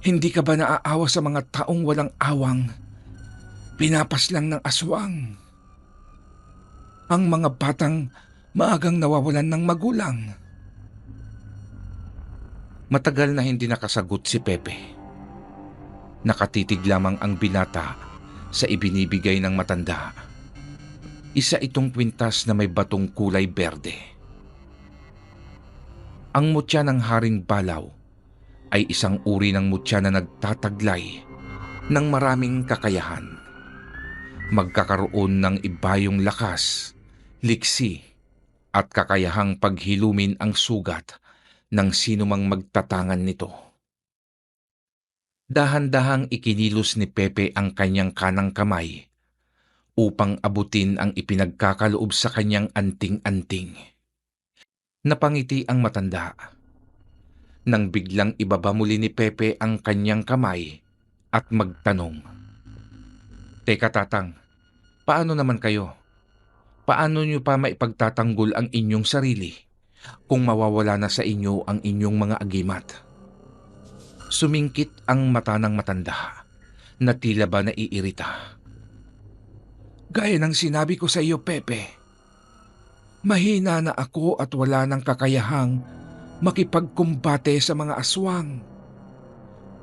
Hindi ka ba naaawa sa mga taong walang awang? Pinapas lang ng aswang. Ang mga batang maagang nawawalan ng magulang. Matagal na hindi nakasagot si Pepe. Nakatitig lamang ang binata sa ibinibigay ng matanda. Isa itong kwintas na may batong kulay berde. Ang mutya ng Haring Balaw ay isang uri ng mutya na nagtataglay ng maraming kakayahan. Magkakaroon ng ibayong lakas, liksi at kakayahang paghilumin ang sugat ng sinumang magtatangan nito. Dahan-dahang ikinilos ni Pepe ang kanyang kanang kamay upang abutin ang ipinagkakaloob sa kanyang anting-anting. Napangiti ang matanda nang biglang ibaba muli ni Pepe ang kanyang kamay at magtanong, "Teka tatang, paano naman kayo? Paano niyo pa maipagtatanggol ang inyong sarili kung mawawala na sa inyo ang inyong mga agimat?" Sumingkit ang mata ng matanda na tila ba naiirita. Gaya ng sinabi ko sa iyo, Pepe, mahina na ako at wala ng kakayahang makipagkumbate sa mga aswang.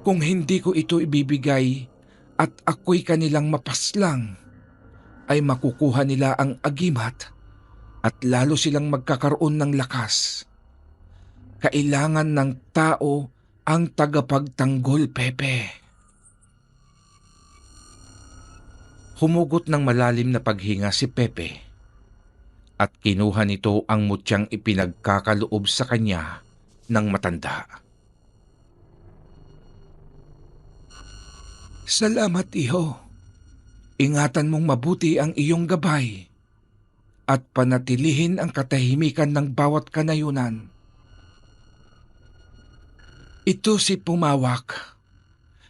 Kung hindi ko ito ibibigay at ako'y kanilang mapaslang, ay makukuha nila ang agimat at lalo silang magkakaroon ng lakas. Kailangan ng tao ang tagapagtanggol, Pepe. Humugot ng malalim na paghinga si Pepe at kinuha nito ang mutyang ipinagkakaloob sa kanya ng matanda. Salamat, iho. Ingatan mong mabuti ang iyong gabay at panatilihin ang katahimikan ng bawat kanayunan. Ito si Pumawak.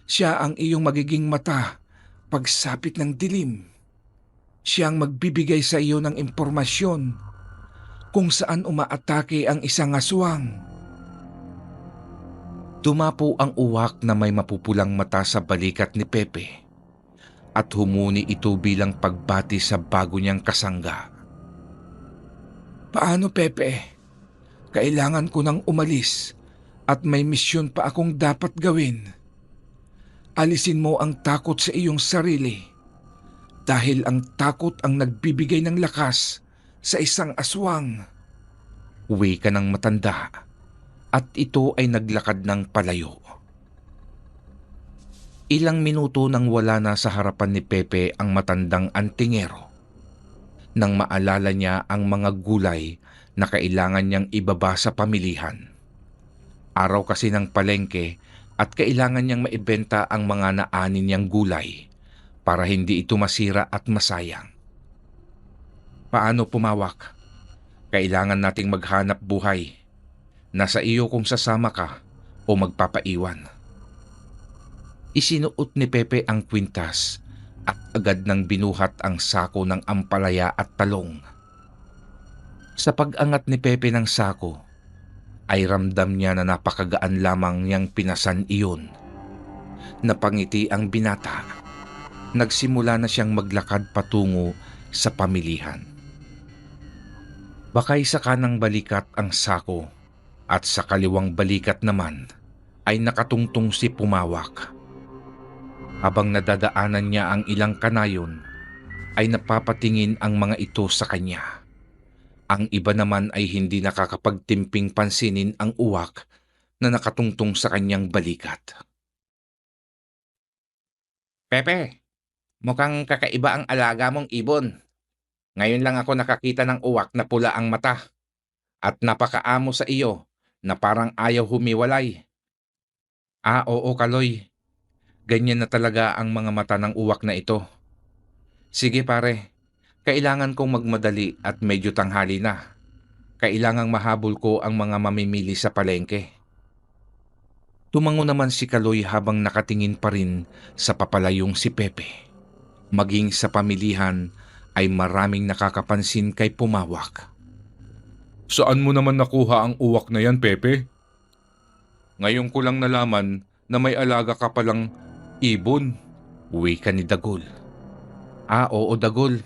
Siya ang iyong magiging mata pagsapit ng dilim. Siya ang magbibigay sa iyo ng impormasyon kung saan umaatake ang isang aswang. Dumapo ang uwak na may mapupulang mata sa balikat ni Pepe at humuni ito bilang pagbati sa bago niyang kasangga. Paano, Pepe? Kailangan ko nang umalis at may misyon pa akong dapat gawin. Alisin mo ang takot sa iyong sarili dahil ang takot ang nagbibigay ng lakas sa isang aswang. Uwi ka ng matanda at ito ay naglakad ng palayo. Ilang minuto nang wala na sa harapan ni Pepe ang matandang antingero nang maalala niya ang mga gulay na kailangan niyang ibaba sa pamilihan. Araw kasi ng palengke at kailangan niyang maibenta ang mga naani niyang gulay para hindi ito masira at masayang. Paano, Pumawak? Kailangan nating maghanap buhay. Nasa iyo kung sasama ka o magpapaiwan. Isinuot ni Pepe ang kwintas at agad nang binuhat ang sako ng ampalaya at talong. Sa pag-angat ni Pepe ng sako, ay ramdam niya na napakagaan lamang niyang pinasan iyon. Napangiti ang binata. Nagsimula na siyang maglakad patungo sa pamilihan. Bakay sa kanang balikat ang sako at sa kaliwang balikat naman ay nakatungtong si Pumawak. Habang nadadaanan niya ang ilang kanayon, ay napapatingin ang mga ito sa kanya. Ang iba naman ay hindi nakakapagtimping pansinin ang uwak na nakatungtong sa kanyang balikat. "Pepe, mukhang kakaiba ang alaga mong ibon. Ngayon lang ako nakakita ng uwak na pula ang mata at napakaamo sa iyo na parang ayaw humiwalay." "Ah, oo, Kaloy. Ganyan na talaga ang mga mata ng uwak na ito. Sige pare, kailangan kong magmadali at medyo tanghali na. Kailangang mahabol ko ang mga mamimili sa palengke." Tumango naman si Kaloy habang nakatingin pa rin sa papalayong si Pepe. Maging sa pamilihan ay maraming nakakapansin kay Pumawak. Saan mo naman nakuha ang uwak na yan, Pepe? Ngayon ko lang nalaman na may alaga ka palang ibon. Wika ni Dagol. Oo, Dagol.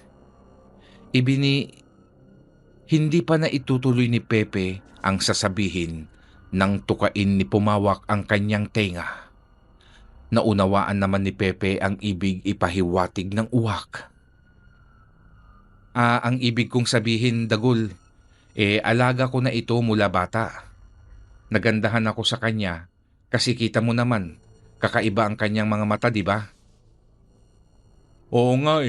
Hindi pa na itutuloy ni Pepe ang sasabihin nang tukain ni Pumawak ang kanyang tenga. Naunawaan naman ni Pepe ang ibig ipahiwatig ng uwak. Ang ibig kong sabihin, Dagol, alaga ko na ito mula bata. Nagandahan ako sa kanya kasi kita mo naman, kakaiba ang kanyang mga mata, di ba? Oo nga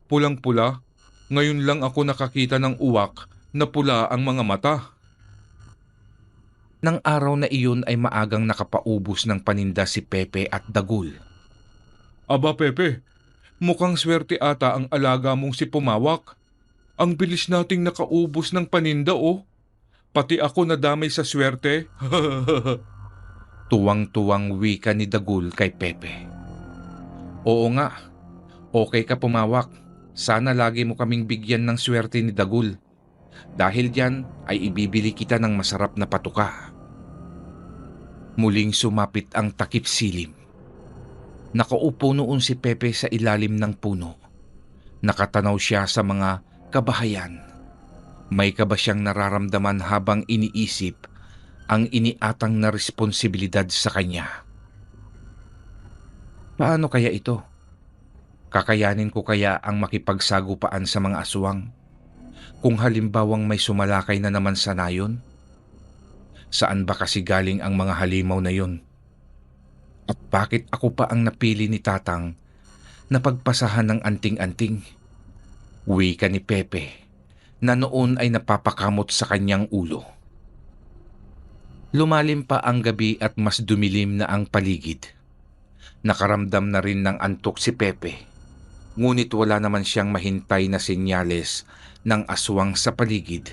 pulang-pula. Ngayon lang ako nakakita ng uwak na pula ang mga mata. Nang araw na iyon ay maagang nakapaubos ng paninda si Pepe at Dagol. Aba Pepe, mukhang swerte ata ang alaga mong si Pumawak. Ang bilis nating nakaubos ng paninda Pati ako nadamay sa swerte. Tuwang-tuwang wika ni Dagol kay Pepe. Oo nga, okay ka Pumawak. Sana lagi mo kaming bigyan ng swerte ni Dagol. Dahil diyan ay ibibili kita ng masarap na patuka. Muling sumapit ang takip silim. Nakaupo noon si Pepe sa ilalim ng puno. Nakatanaw siya sa mga kabahayan. May kaba siyang nararamdaman habang iniisip ang iniatang na responsibilidad sa kanya. Paano kaya ito? Kakayanin ko kaya ang makipagsagupaan sa mga aswang? Kung halimbawang may sumalakay na naman sa nayon? Saan ba kasi galing ang mga halimaw na yon? At bakit ako pa ang napili ni Tatang na pagpasahan ng anting-anting? Wika ni Pepe na noon ay napapakamot sa kanyang ulo. Lumalim pa ang gabi at mas dumilim na ang paligid. Nakaramdam na rin ng antok si Pepe, ngunit wala naman siyang mahintay na senyales ng aswang sa paligid.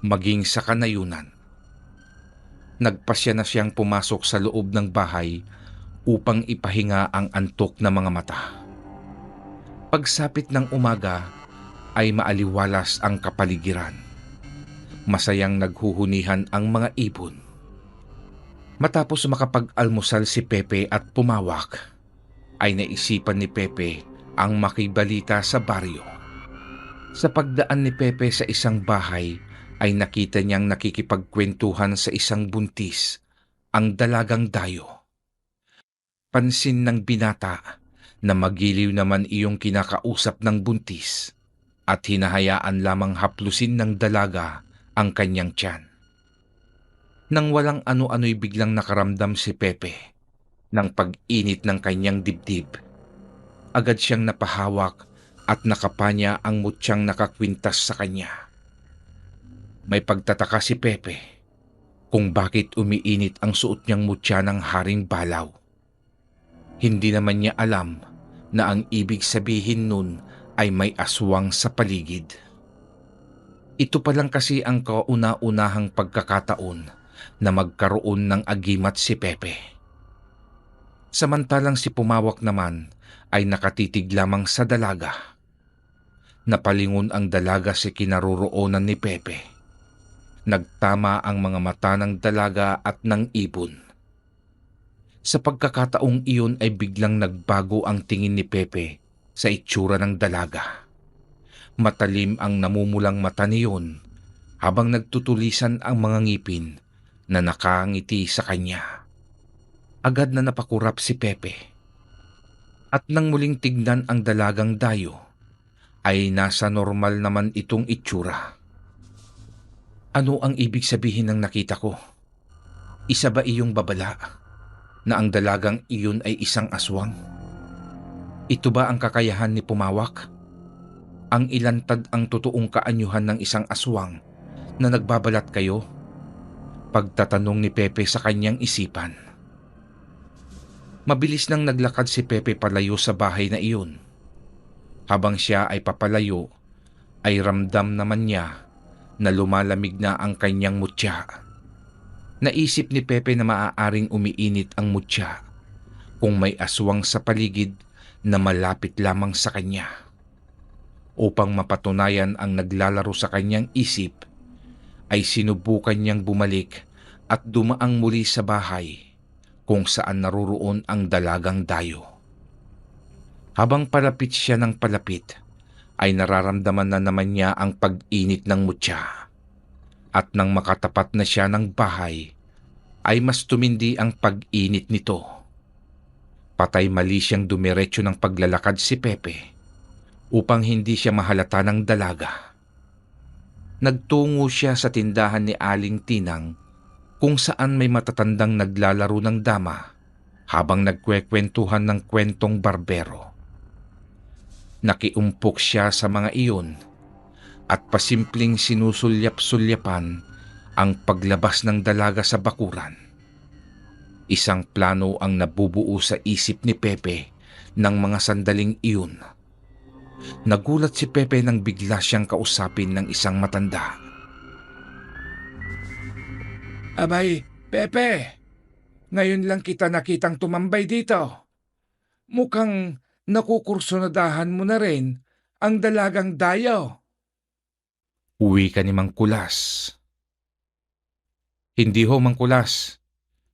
Maging sa kanayunan. Nagpasya na siyang pumasok sa loob ng bahay upang ipahinga ang antok na mga mata. Pagsapit ng umaga ay maaliwalas ang kapaligiran. Masayang naghuhunihan ang mga ibon. Matapos makapag-almusal si Pepe at Pumawak, ay naisipan ni Pepe ang makibalita sa baryo. Sa pagdaan ni Pepe sa isang bahay, ay nakita niyang nakikipagkwentuhan sa isang buntis, ang dalagang Dayo. Pansin ng binata na magiliw naman iyong kinakausap ng buntis at hinahayaan lamang haplusin ng dalaga ang kanyang tiyan. Nang walang ano-ano'y biglang nakaramdam si Pepe ng pag-init ng kanyang dibdib. Agad siyang napahawak at nakapanya ang mutyang nakakwintas sa kanya. May pagtataka si Pepe kung bakit umiinit ang suot niyang mutya ng haring balaw. Hindi naman niya alam na ang ibig sabihin nun ay may aswang sa paligid. Ito pa lang kasi ang kauna-unahang pagkakataon na magkaroon ng agimat si Pepe. Samantalang si Pumawak naman ay nakatitig lamang sa dalaga. Napalingon ang dalaga sa kinaroroonan ni Pepe. Nagtama ang mga mata ng dalaga at ng ibon. Sa pagkakataong iyon ay biglang nagbago ang tingin ni Pepe sa itsura ng dalaga. Matalim ang namumulang mata niyon habang nagtutulisan ang mga ngipin na nakangiti sa kanya. Agad na napakurap si Pepe. At nang muling tignan ang dalagang Dayo, ay nasa normal naman itong itsura. Ano ang ibig sabihin ng nakita ko? Isa ba iyong babala na ang dalagang iyon ay isang aswang? Ito ba ang kakayahan ni Pumawak? Ang ilantad ang totoong kaanyuhan ng isang aswang na nagbabalat kayo? Pagtatanong ni Pepe sa kanyang isipan. Mabilis nang naglakad si Pepe palayo sa bahay na iyon. Habang siya ay papalayo, ay ramdam naman niya na lumalamig na ang kanyang mutya. Naisip ni Pepe na maaaring umiinit ang mutya kung may aswang sa paligid na malapit lamang sa kanya. Upang mapatunayan ang naglalaro sa kanyang isip, ay sinubukan niyang bumalik at dumaang muli sa bahay kung saan naroroon ang dalagang dayo. Habang palapit siya ng palapit, ay nararamdaman na naman niya ang pag-init ng mutya. At nang makatapat na siya ng bahay, ay mas tumindi ang pag-init nito. Patay mali siyang dumiretso ng paglalakad si Pepe upang hindi siya mahalata ng dalaga. Nagtungo siya sa tindahan ni Aling Tinang kung saan may matatandang naglalaro ng dama habang nagkwekwentuhan ng kwentong barbero. Nakiumpok siya sa mga iyon at pasimpleng sinusulyap-sulyapan ang paglabas ng dalaga sa bakuran. Isang plano ang nabubuo sa isip ni Pepe ng mga sandaling iyon. Nagulat si Pepe nang bigla siyang kausapin ng isang matanda. Abay, Pepe, ngayon lang kita nakitang tumambay dito. Mukhang nakukursunadahan mo na rin ang dalagang dayo. Uwi ka ni Mang Kulas. Hindi ho, Mang Kulas.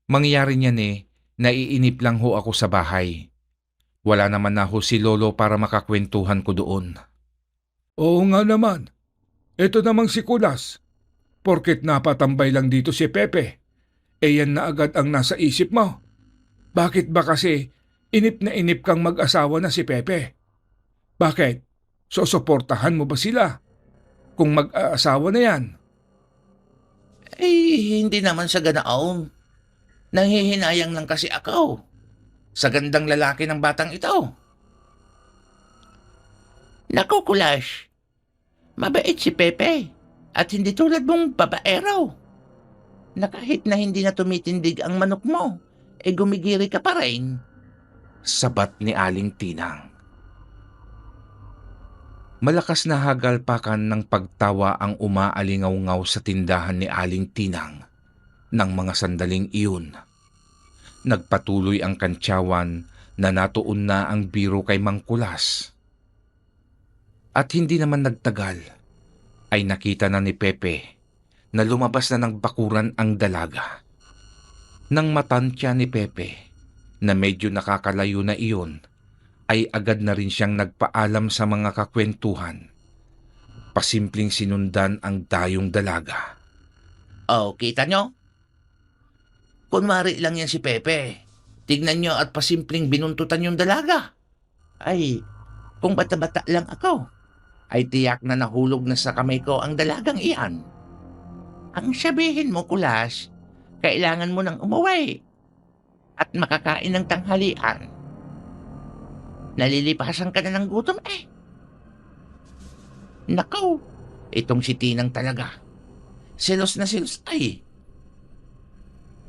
Mangyayari niyan naiinip lang ho ako sa bahay. Wala naman na ho si Lolo para makakwentuhan ko doon. Oo nga naman. Ito namang si Kulas. Porket napatambay lang dito si Pepe, yan na agad ang nasa isip mo. Bakit ba kasi inip na inip kang mag-asawa na si Pepe? Bakit? Susuportahan mo ba sila kung mag-aasawa na yan? Hindi naman sa ganaon. Nanghihinayang lang kasi ako sa gandang lalaki ng batang ito. Naku, Kulas. Mabait si Pepe at hindi tulad mong babaero na kahit na hindi na tumitindig ang manok mo, gumigiri ka pa rin. Sabat ni Aling Tinang. Malakas na hagalpakan ng pagtawa ang umaalingaw-ngaw sa tindahan ni Aling Tinang ng mga sandaling iyon. Nagpatuloy ang kantsawan na natuon na ang biro kay Mang Kulas. At hindi naman nagtagal, ay nakita na ni Pepe na lumabas na ng bakuran ang dalaga. Nang matantya ni Pepe na medyo nakakalayo na iyon, ay agad na rin siyang nagpaalam sa mga kakwentuhan. Pasimpleng sinundan ang dayong dalaga. Oh, kita nyo? Kunwari lang yan si Pepe. Tignan nyo at pasimpleng binuntutan yung dalaga. Ay, kung bata-bata lang ako, ay tiyak na nahulog na sa kamay ko ang dalagang iyan. Ang sabihin mo, Kulas, kailangan mo nang umuwi at makakain ng tanghalian. Nalilipasan ka na ng gutom Nakaw, itong si Tinang talaga. Selos na selos ay.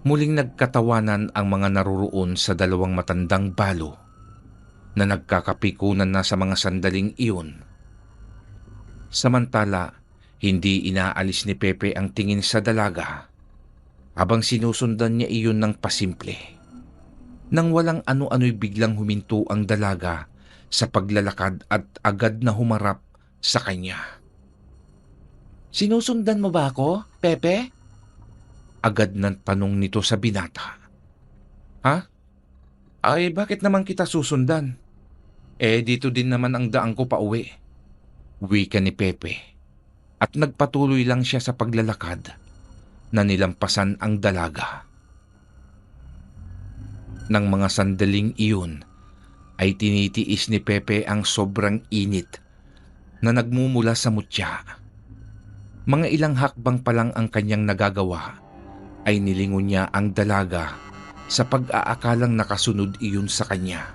Muling nagkatawanan ang mga naroroon sa dalawang matandang balo na nagkakapikunan na sa mga sandaling iyon. Samantala, hindi inaalis ni Pepe ang tingin sa dalaga habang sinusundan niya iyon ng pasimple. Nang walang ano-ano'y biglang huminto ang dalaga sa paglalakad at agad na humarap sa kanya. Sinusundan mo ba ako, Pepe? Agad na tanong nito sa binata. Ha? Ay, bakit naman kita susundan? Dito din naman ang daan ko pa uwi. Wika ni Pepe. At nagpatuloy lang siya sa paglalakad na nilampasan ang dalaga. Nang mga sandaling iyon, ay tinitiis ni Pepe ang sobrang init na nagmumula sa mutya. Mga ilang hakbang pa lang ang kanyang nagagawa, ay nilingon niya ang dalaga sa pag-aakalang nakasunod iyon sa kanya.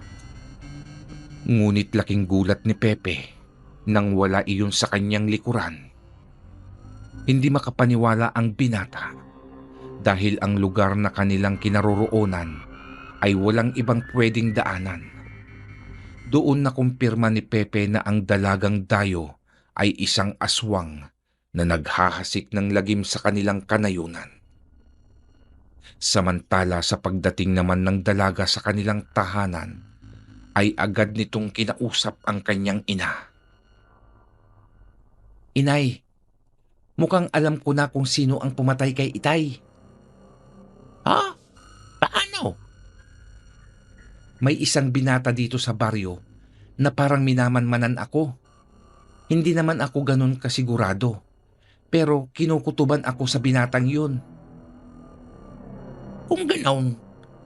Ngunit laking gulat ni Pepe nang wala iyon sa kanyang likuran. Hindi makapaniwala ang binata dahil ang lugar na kanilang kinaroroonan ay walang ibang pwedeng daanan. Doon na kumpirma ni Pepe na ang dalagang dayo ay isang aswang na naghahasik ng lagim sa kanilang kanayunan. Samantala sa pagdating naman ng dalaga sa kanilang tahanan, ay agad nitong kinausap ang kanyang ina. Inay, mukhang alam ko na kung sino ang pumatay kay Itay. Ha? Paano? May isang binata dito sa baryo na parang minamanmanan ako. Hindi naman ako ganun kasigurado, pero kinukutuban ako sa binatang yun. Kung ganoon,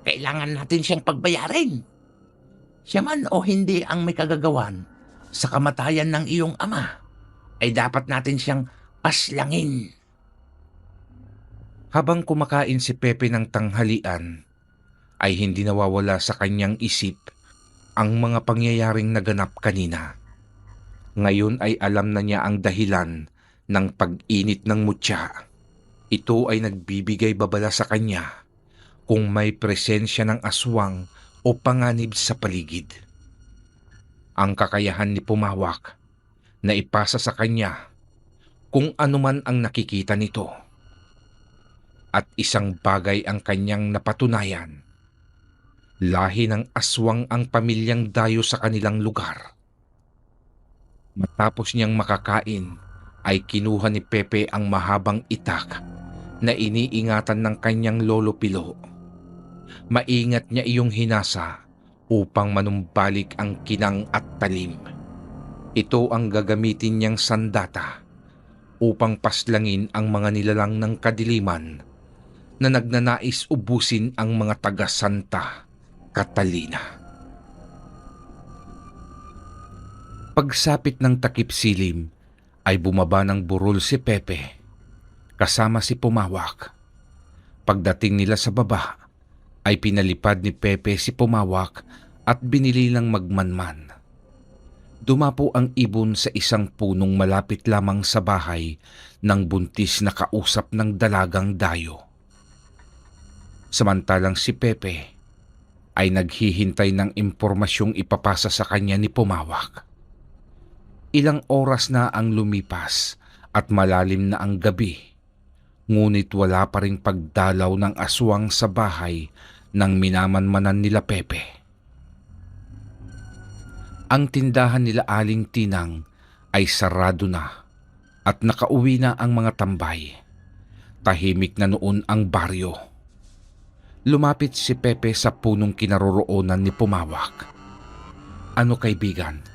kailangan natin siyang pagbayarin. Siya man o hindi ang may kagagawan sa kamatayan ng iyong ama, ay dapat natin siyang paslangin. Habang kumakain si Pepe ng tanghalian, ay hindi nawawala sa kanyang isip ang mga pangyayaring naganap kanina. Ngayon ay alam na niya ang dahilan ng pag-init ng mutya. Ito ay nagbibigay babala sa kanya kung may presensya ng aswang o panganib sa paligid. Ang kakayahan ni Pumawak na ipasa sa kanya kung anuman ang nakikita nito. At isang bagay ang kanyang napatunayan. Lahi ng aswang ang pamilyang dayo sa kanilang lugar. Matapos niyang makakain, ay kinuha ni Pepe ang mahabang itak na iniingatan ng kanyang lolo Pilo. Maingat niya iyong hinasa upang manumbalik ang kinang at talim. Ito ang gagamitin niyang sandata upang paslangin ang mga nilalang ng kadiliman na nagnanais ubusin ang mga taga Santa Catalina. Pagsapit ng takip silim, ay bumaba ng burol si Pepe kasama si Pumawak. Pagdating nila sa baba, ay pinalipad ni Pepe si Pumawak at binili ng magmanman. Dumapo ang ibon sa isang punong malapit lamang sa bahay ng buntis na kausap ng dalagang dayo. Samantalang si Pepe ay naghihintay ng impormasyong ipapasa sa kanya ni Pumawak. Ilang oras na ang lumipas at malalim na ang gabi, ngunit wala pa ring pagdalaw ng aswang sa bahay ng minamanmanan nila Pepe. Ang tindahan nila Aling Tinang ay sarado na at nakauwi na ang mga tambay. Tahimik na noon ang baryo. Lumapit si Pepe sa punong kinaroroonan ni Pumawak. Ano kaibigan?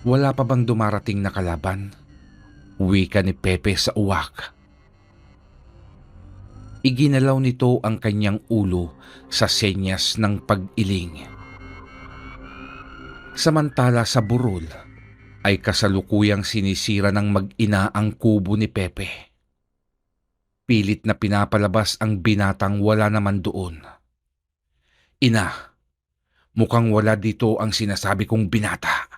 Wala pa bang dumarating na kalaban? Wika ni Pepe sa uwak. Iginalaw nito ang kanyang ulo sa senyas ng pag-iling. Samantala sa burol ay kasalukuyang sinisira ng mag-ina ang kubo ni Pepe. Pilit na pinapalabas ang binatang wala naman doon. Ina, mukhang wala dito ang sinasabi kong binata.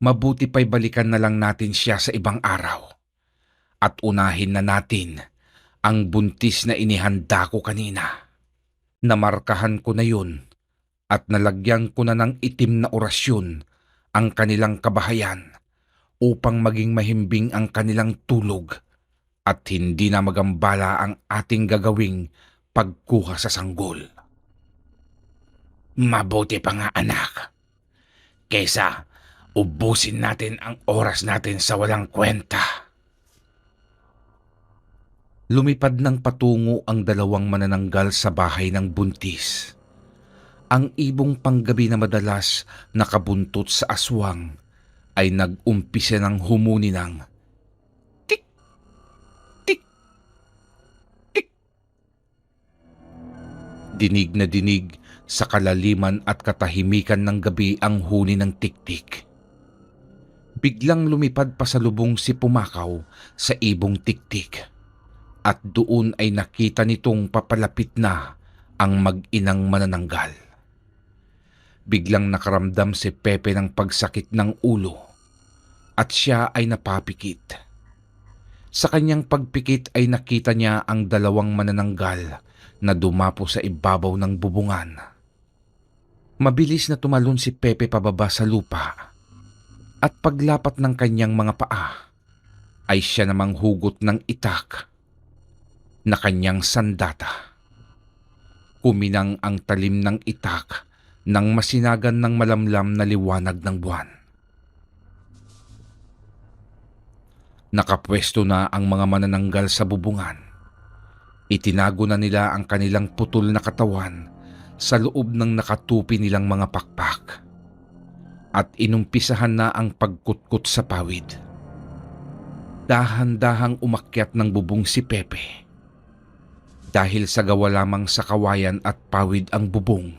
Mabuti pa'y balikan na lang natin siya sa ibang araw. At unahin na natin ang buntis na inihanda ko kanina. Namarkahan ko na yun at nalagyan ko na ng itim na orasyon ang kanilang kabahayan upang maging mahimbing ang kanilang tulog at hindi na magambala ang ating gagawing pagkuha sa sanggol. Mabuti pa nga anak, kesa ubusin natin ang oras natin sa walang kwenta. Lumipad ng patungo ang dalawang manananggal sa bahay ng buntis. Ang ibong panggabi na madalas nakabuntot sa aswang ay nag-umpisa ng humuni ng tik, tik, tik. Dinig na dinig sa kalaliman at katahimikan ng gabi ang huni ng tiktik. Biglang lumipad pasalubong si Pumakaw sa ibong tiktik at doon ay nakita nitong papalapit na ang mag-inang manananggal. Biglang nakaramdam si Pepe ng pagsakit ng ulo at siya ay napapikit. Sa kanyang pagpikit ay nakita niya ang dalawang manananggal na dumapo sa ibabaw ng bubungan. Mabilis na tumalon si Pepe pababa sa lupa. At paglapat ng kanyang mga paa, ay siya namang hugot ng itak na kanyang sandata. Kuminang ang talim ng itak nang masinagan ng malamlam na liwanag ng buwan. Nakapwesto na ang mga manananggal sa bubungan. Itinago na nila ang kanilang putol na katawan sa loob ng nakatupi nilang mga pakpak. At inumpisahan na ang pagkutkot sa pawid. Dahan-dahang umakyat ng bubong si Pepe. Dahil sa gawa lamang sa kawayan at pawid ang bubong,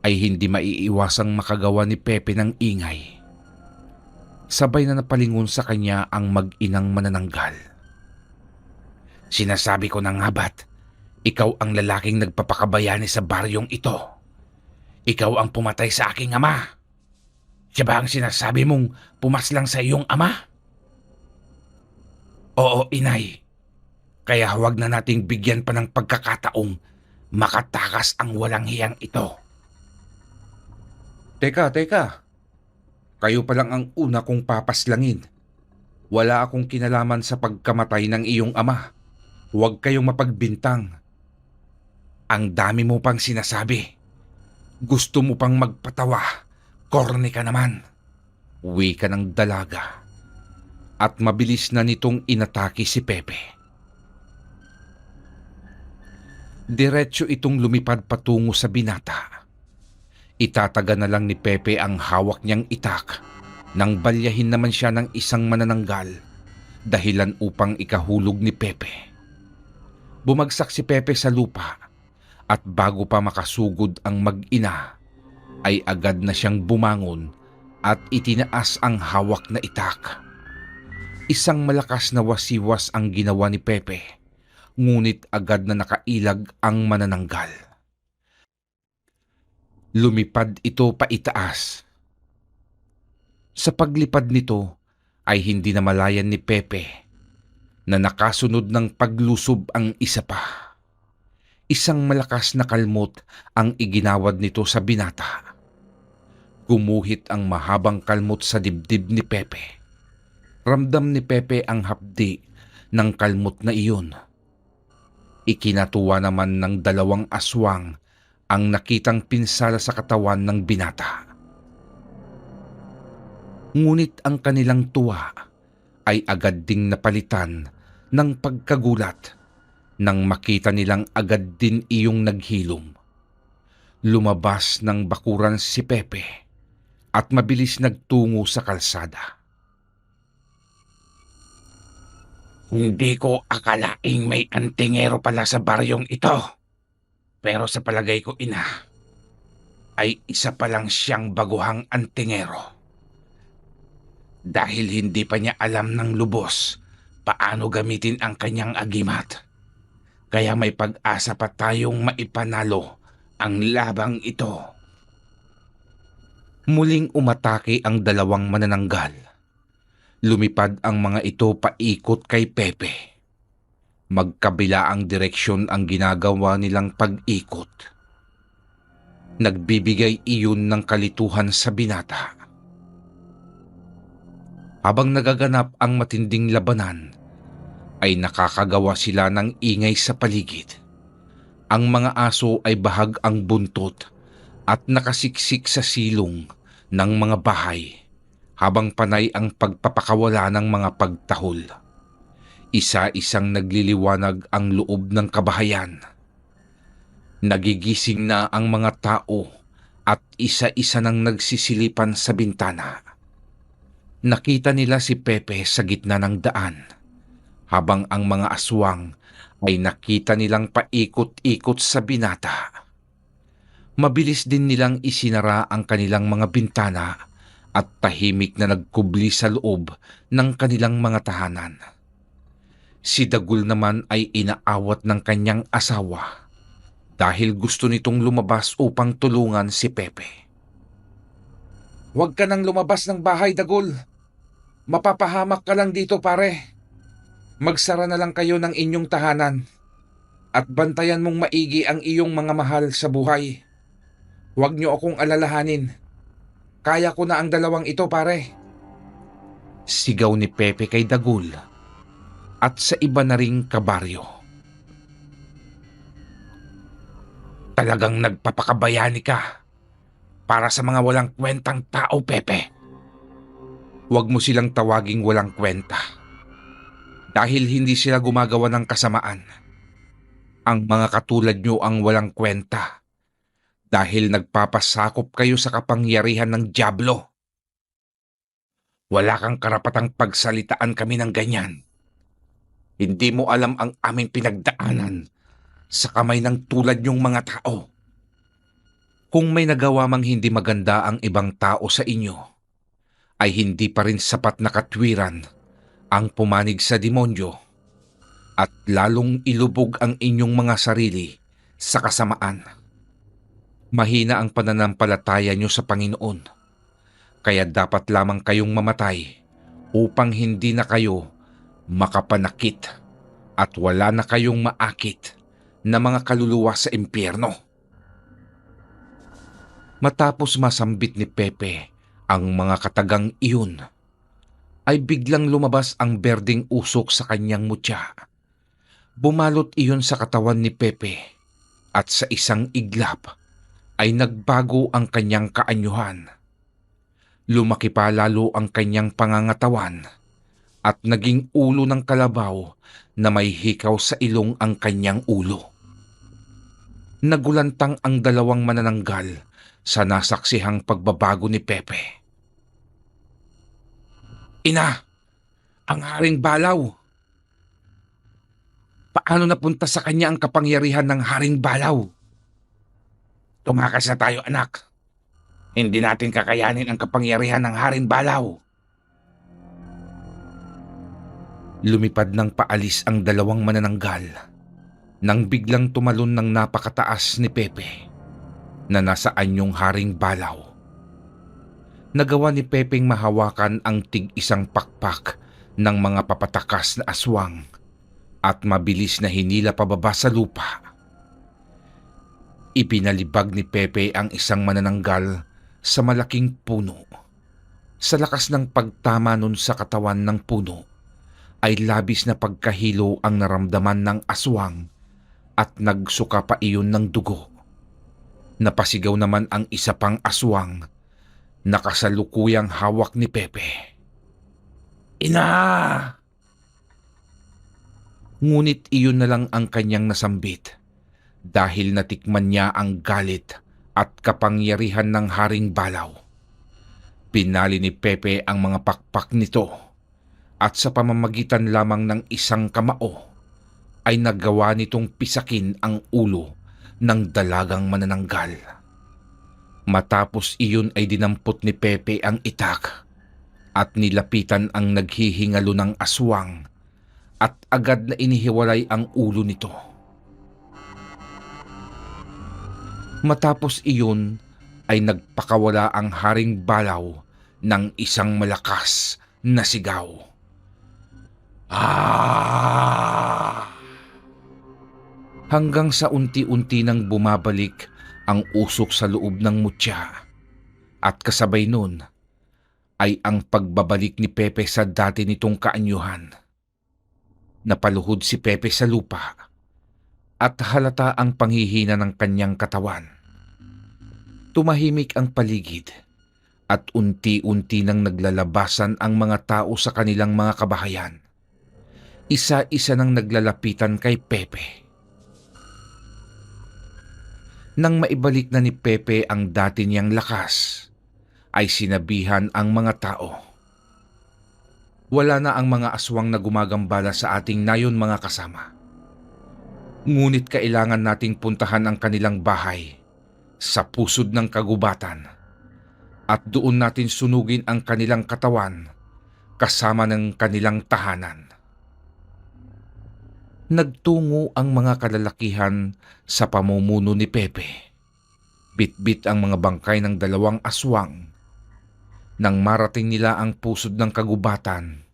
ay hindi maiiwasang makagawa ni Pepe ng ingay. Sabay na napalingon sa kanya ang mag-inang manananggal. Sinasabi ko na nga ba't, ikaw ang lalaking nagpapakabayani sa baryong ito. Ikaw ang pumatay sa aking ama. Siya ba ang sinasabi mong pumaslang sa iyong ama? Oo, inay. Kaya huwag na nating bigyan pa ng pagkakataong makatakas ang walang hiyang ito. Teka. Kayo pa lang ang una kong papaslangin. Wala akong kinalaman sa pagkamatay ng iyong ama. Huwag kayong mapagbintang. Ang dami mo pang sinasabi. Gusto mo pang magpatawa. Korne ka naman. Uwi ka ng dalaga. At mabilis na nitong inatake si Pepe. Diretso itong lumipad patungo sa binata. Itataga na lang ni Pepe ang hawak niyang itak nang balyahin naman siya ng isang manananggal dahilan upang ikahulog ni Pepe. Bumagsak si Pepe sa lupa at bago pa makasugod ang mag-ina ay agad na siyang bumangon at itinaas ang hawak na itak. Isang malakas na wasiwas ang ginawa ni Pepe. Ngunit agad na nakailag ang manananggal. Lumipad ito paitaas. Sa paglipad nito ay hindi na malayan ni Pepe na nakasunod ng paglusob ang isa pa. Isang malakas na kalmot ang iginawad nito sa binata. Gumuhit ang mahabang kalmot sa dibdib ni Pepe. Ramdam ni Pepe ang hapdi ng kalmot na iyon. Ikinatuwa naman ng dalawang aswang ang nakitang pinsala sa katawan ng binata. Ngunit ang kanilang tuwa ay agad ding napalitan ng pagkagulat nang makita nilang agad din iyong naghilom. Lumabas ng bakuran si Pepe at mabilis nagtungo sa kalsada. Hindi ko akalaing may antingero pala sa baryong ito. Pero sa palagay ko, ina, ay isa pa lang siyang baguhang antingero. Dahil hindi pa niya alam ng lubos paano gamitin ang kanyang agimat. Kaya may pag-asa pa tayong maipanalo ang labang ito. Muling umatake ang dalawang manananggal. Lumipad ang mga ito paikot kay Pepe. Magkabila ang direksyon ang ginagawa nilang pag-ikot. Nagbibigay iyon ng kalituhan sa binata. Habang nagaganap ang matinding labanan, ay nakakagawa sila ng ingay sa paligid. Ang mga aso ay bahag ang buntot at nakasiksik sa silong ng mga bahay. Habang panay ang pagpapakawala ng mga pagtahol. Isa-isang nagliliwanag ang loob ng kabahayan. Nagigising na ang mga tao at isa-isa nang nagsisilipan sa bintana. Nakita nila si Pepe sa gitna ng daan, habang ang mga aswang ay nakita nilang paikot-ikot sa binata. Mabilis din nilang isinara ang kanilang mga bintana at tahimik na nagkubli sa loob ng kanilang mga tahanan. Si Dagul naman ay inaawat ng kanyang asawa dahil gusto nitong lumabas upang tulungan si Pepe. Huwag ka nang lumabas ng bahay, Dagul. Mapapahamak ka lang dito, pare. Magsara na lang kayo ng inyong tahanan at bantayan mong maigi ang iyong mga mahal sa buhay. Huwag niyo akong alalahanin. Kaya ko na ang dalawang ito, pare. Sigaw ni Pepe kay Dagul at sa iba na ring kabaryo. Talagang nagpapakabayani ka para sa mga walang kwentang tao, Pepe. Huwag mo silang tawaging walang kwenta dahil hindi sila gumagawa ng kasamaan. Ang mga katulad nyo ang walang kwenta dahil nagpapasakop kayo sa kapangyarihan ng dyablo. Wala kang karapatang pagsalitaan kami ng ganyan. Hindi mo alam ang aming pinagdaanan sa kamay ng tulad nyong mga tao. Kung may nagawa mang hindi maganda ang ibang tao sa inyo, ay hindi pa rin sapat na katwiran ang pumanig sa demonyo at lalong ilubog ang inyong mga sarili sa kasamaan. Mahina ang pananampalataya nyo sa Panginoon, kaya dapat lamang kayong mamatay upang hindi na kayo makapanakit at wala na kayong maakit na mga kaluluwa sa impyerno. Matapos masambit ni Pepe ang mga katagang iyon, ay biglang lumabas ang berdeng usok sa kanyang mutya. Bumalot iyon sa katawan ni Pepe at sa isang iglap ay nagbago ang kanyang kaanyuhan. Lumaki pa lalo ang kanyang pangangatawan at naging ulo ng kalabaw na may hikaw sa ilong ang kanyang ulo. Nagulantang ang dalawang manananggal sa nasaksihang pagbabago ni Pepe. Ina, ang Haring Balaw! Paano napunta sa kanya ang kapangyarihan ng Haring Balaw? Tumakas na tayo, anak. Hindi natin kakayanin ang kapangyarihan ng Haring Balaw. Lumipad ng paalis ang dalawang manananggal nang biglang tumalon ng napakataas ni Pepe na nasa anyong Haring Balaw. Nagawa ni Pepeng mahawakan ang tig-isang pakpak ng mga papatakas na aswang at mabilis na hinila pababa sa lupa. Ipinalibag ni Pepe ang isang manananggal sa malaking puno. Sa lakas ng pagtama nun sa katawan ng puno, ay labis na pagkahilo ang naramdaman ng aswang at nagsuka pa iyon ng dugo. Napasigaw naman ang isa pang aswang na kasalukuyang hawak ni Pepe. Ina! Ngunit iyon na lang ang kanyang nasambit dahil natikman niya ang galit at kapangyarihan ng Haring Balaw. Pinali ni Pepe ang mga pakpak nito at sa pamamagitan lamang ng isang kamao ay nagawa nitong pisakin ang ulo ng dalagang manananggal. Matapos iyon ay dinampot ni Pepe ang itak at nilapitan ang naghihingalo ng aswang at agad na inihiwalay ang ulo nito. Matapos iyon ay nagpakawala ang Haring Balaw ng isang malakas na sigaw. Ah! Hanggang sa unti-unti nang bumabalik ang usok sa loob ng mutya at kasabay nun ay ang pagbabalik ni Pepe sa dati nitong kaanyuhan. Napaluhod si Pepe sa lupa at halata ang panghihina ng kanyang katawan. Tumahimik ang paligid at unti-unti nang naglalabasan ang mga tao sa kanilang mga kabahayan. Isa-isa nang naglalapitan kay Pepe. Nang maibalik na ni Pepe ang dati niyang lakas, ay sinabihan ang mga tao. Wala na ang mga aswang na gumagambala sa ating nayon mga kasama. Ngunit kailangan nating puntahan ang kanilang bahay sa pusod ng kagubatan at doon natin sunugin ang kanilang katawan kasama ng kanilang tahanan. Nagtungo ang mga kalalakihan sa pamumuno ni Pepe. Bit-bit ang mga bangkay ng dalawang aswang. Nang marating nila ang pusod ng kagubatan,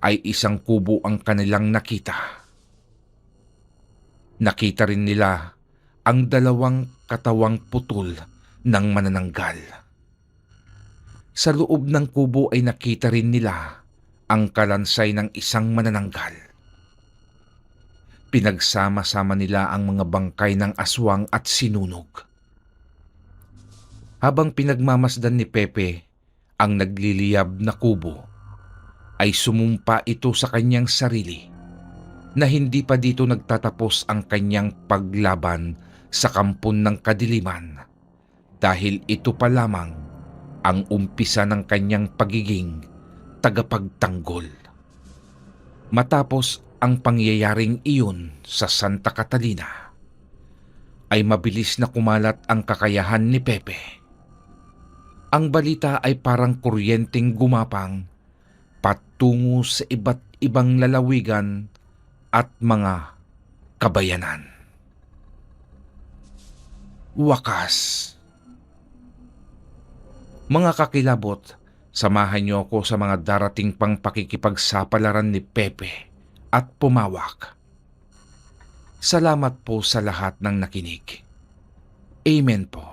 ay isang kubo ang kanilang nakita. Nakita rin nila ang dalawang katawang putol ng manananggal. Sa loob ng kubo ay nakita rin nila ang kalansay ng isang manananggal. Pinagsama-sama nila ang mga bangkay ng aswang at sinunog. Habang pinagmamasdan ni Pepe ang nagliliyab na kubo, ay sumumpa ito sa kanyang sarili na hindi pa dito nagtatapos ang kanyang paglaban sa kampon ng kadiliman, dahil ito pa lamang ang umpisa ng kanyang pagiging tagapagtanggol. Matapos ang pangyayaring iyon sa Santa Catalina, ay mabilis na kumalat ang kakayahan ni Pepe. Ang balita ay parang kuryenteng gumapang patungo sa iba't ibang lalawigan at mga kabayanan. Wakas. Mga kakilabot, samahan niyo ako sa mga darating pang pakikipagsapalaran ni Pepe at Pumawak. Salamat po sa lahat ng nakinig. Amen po.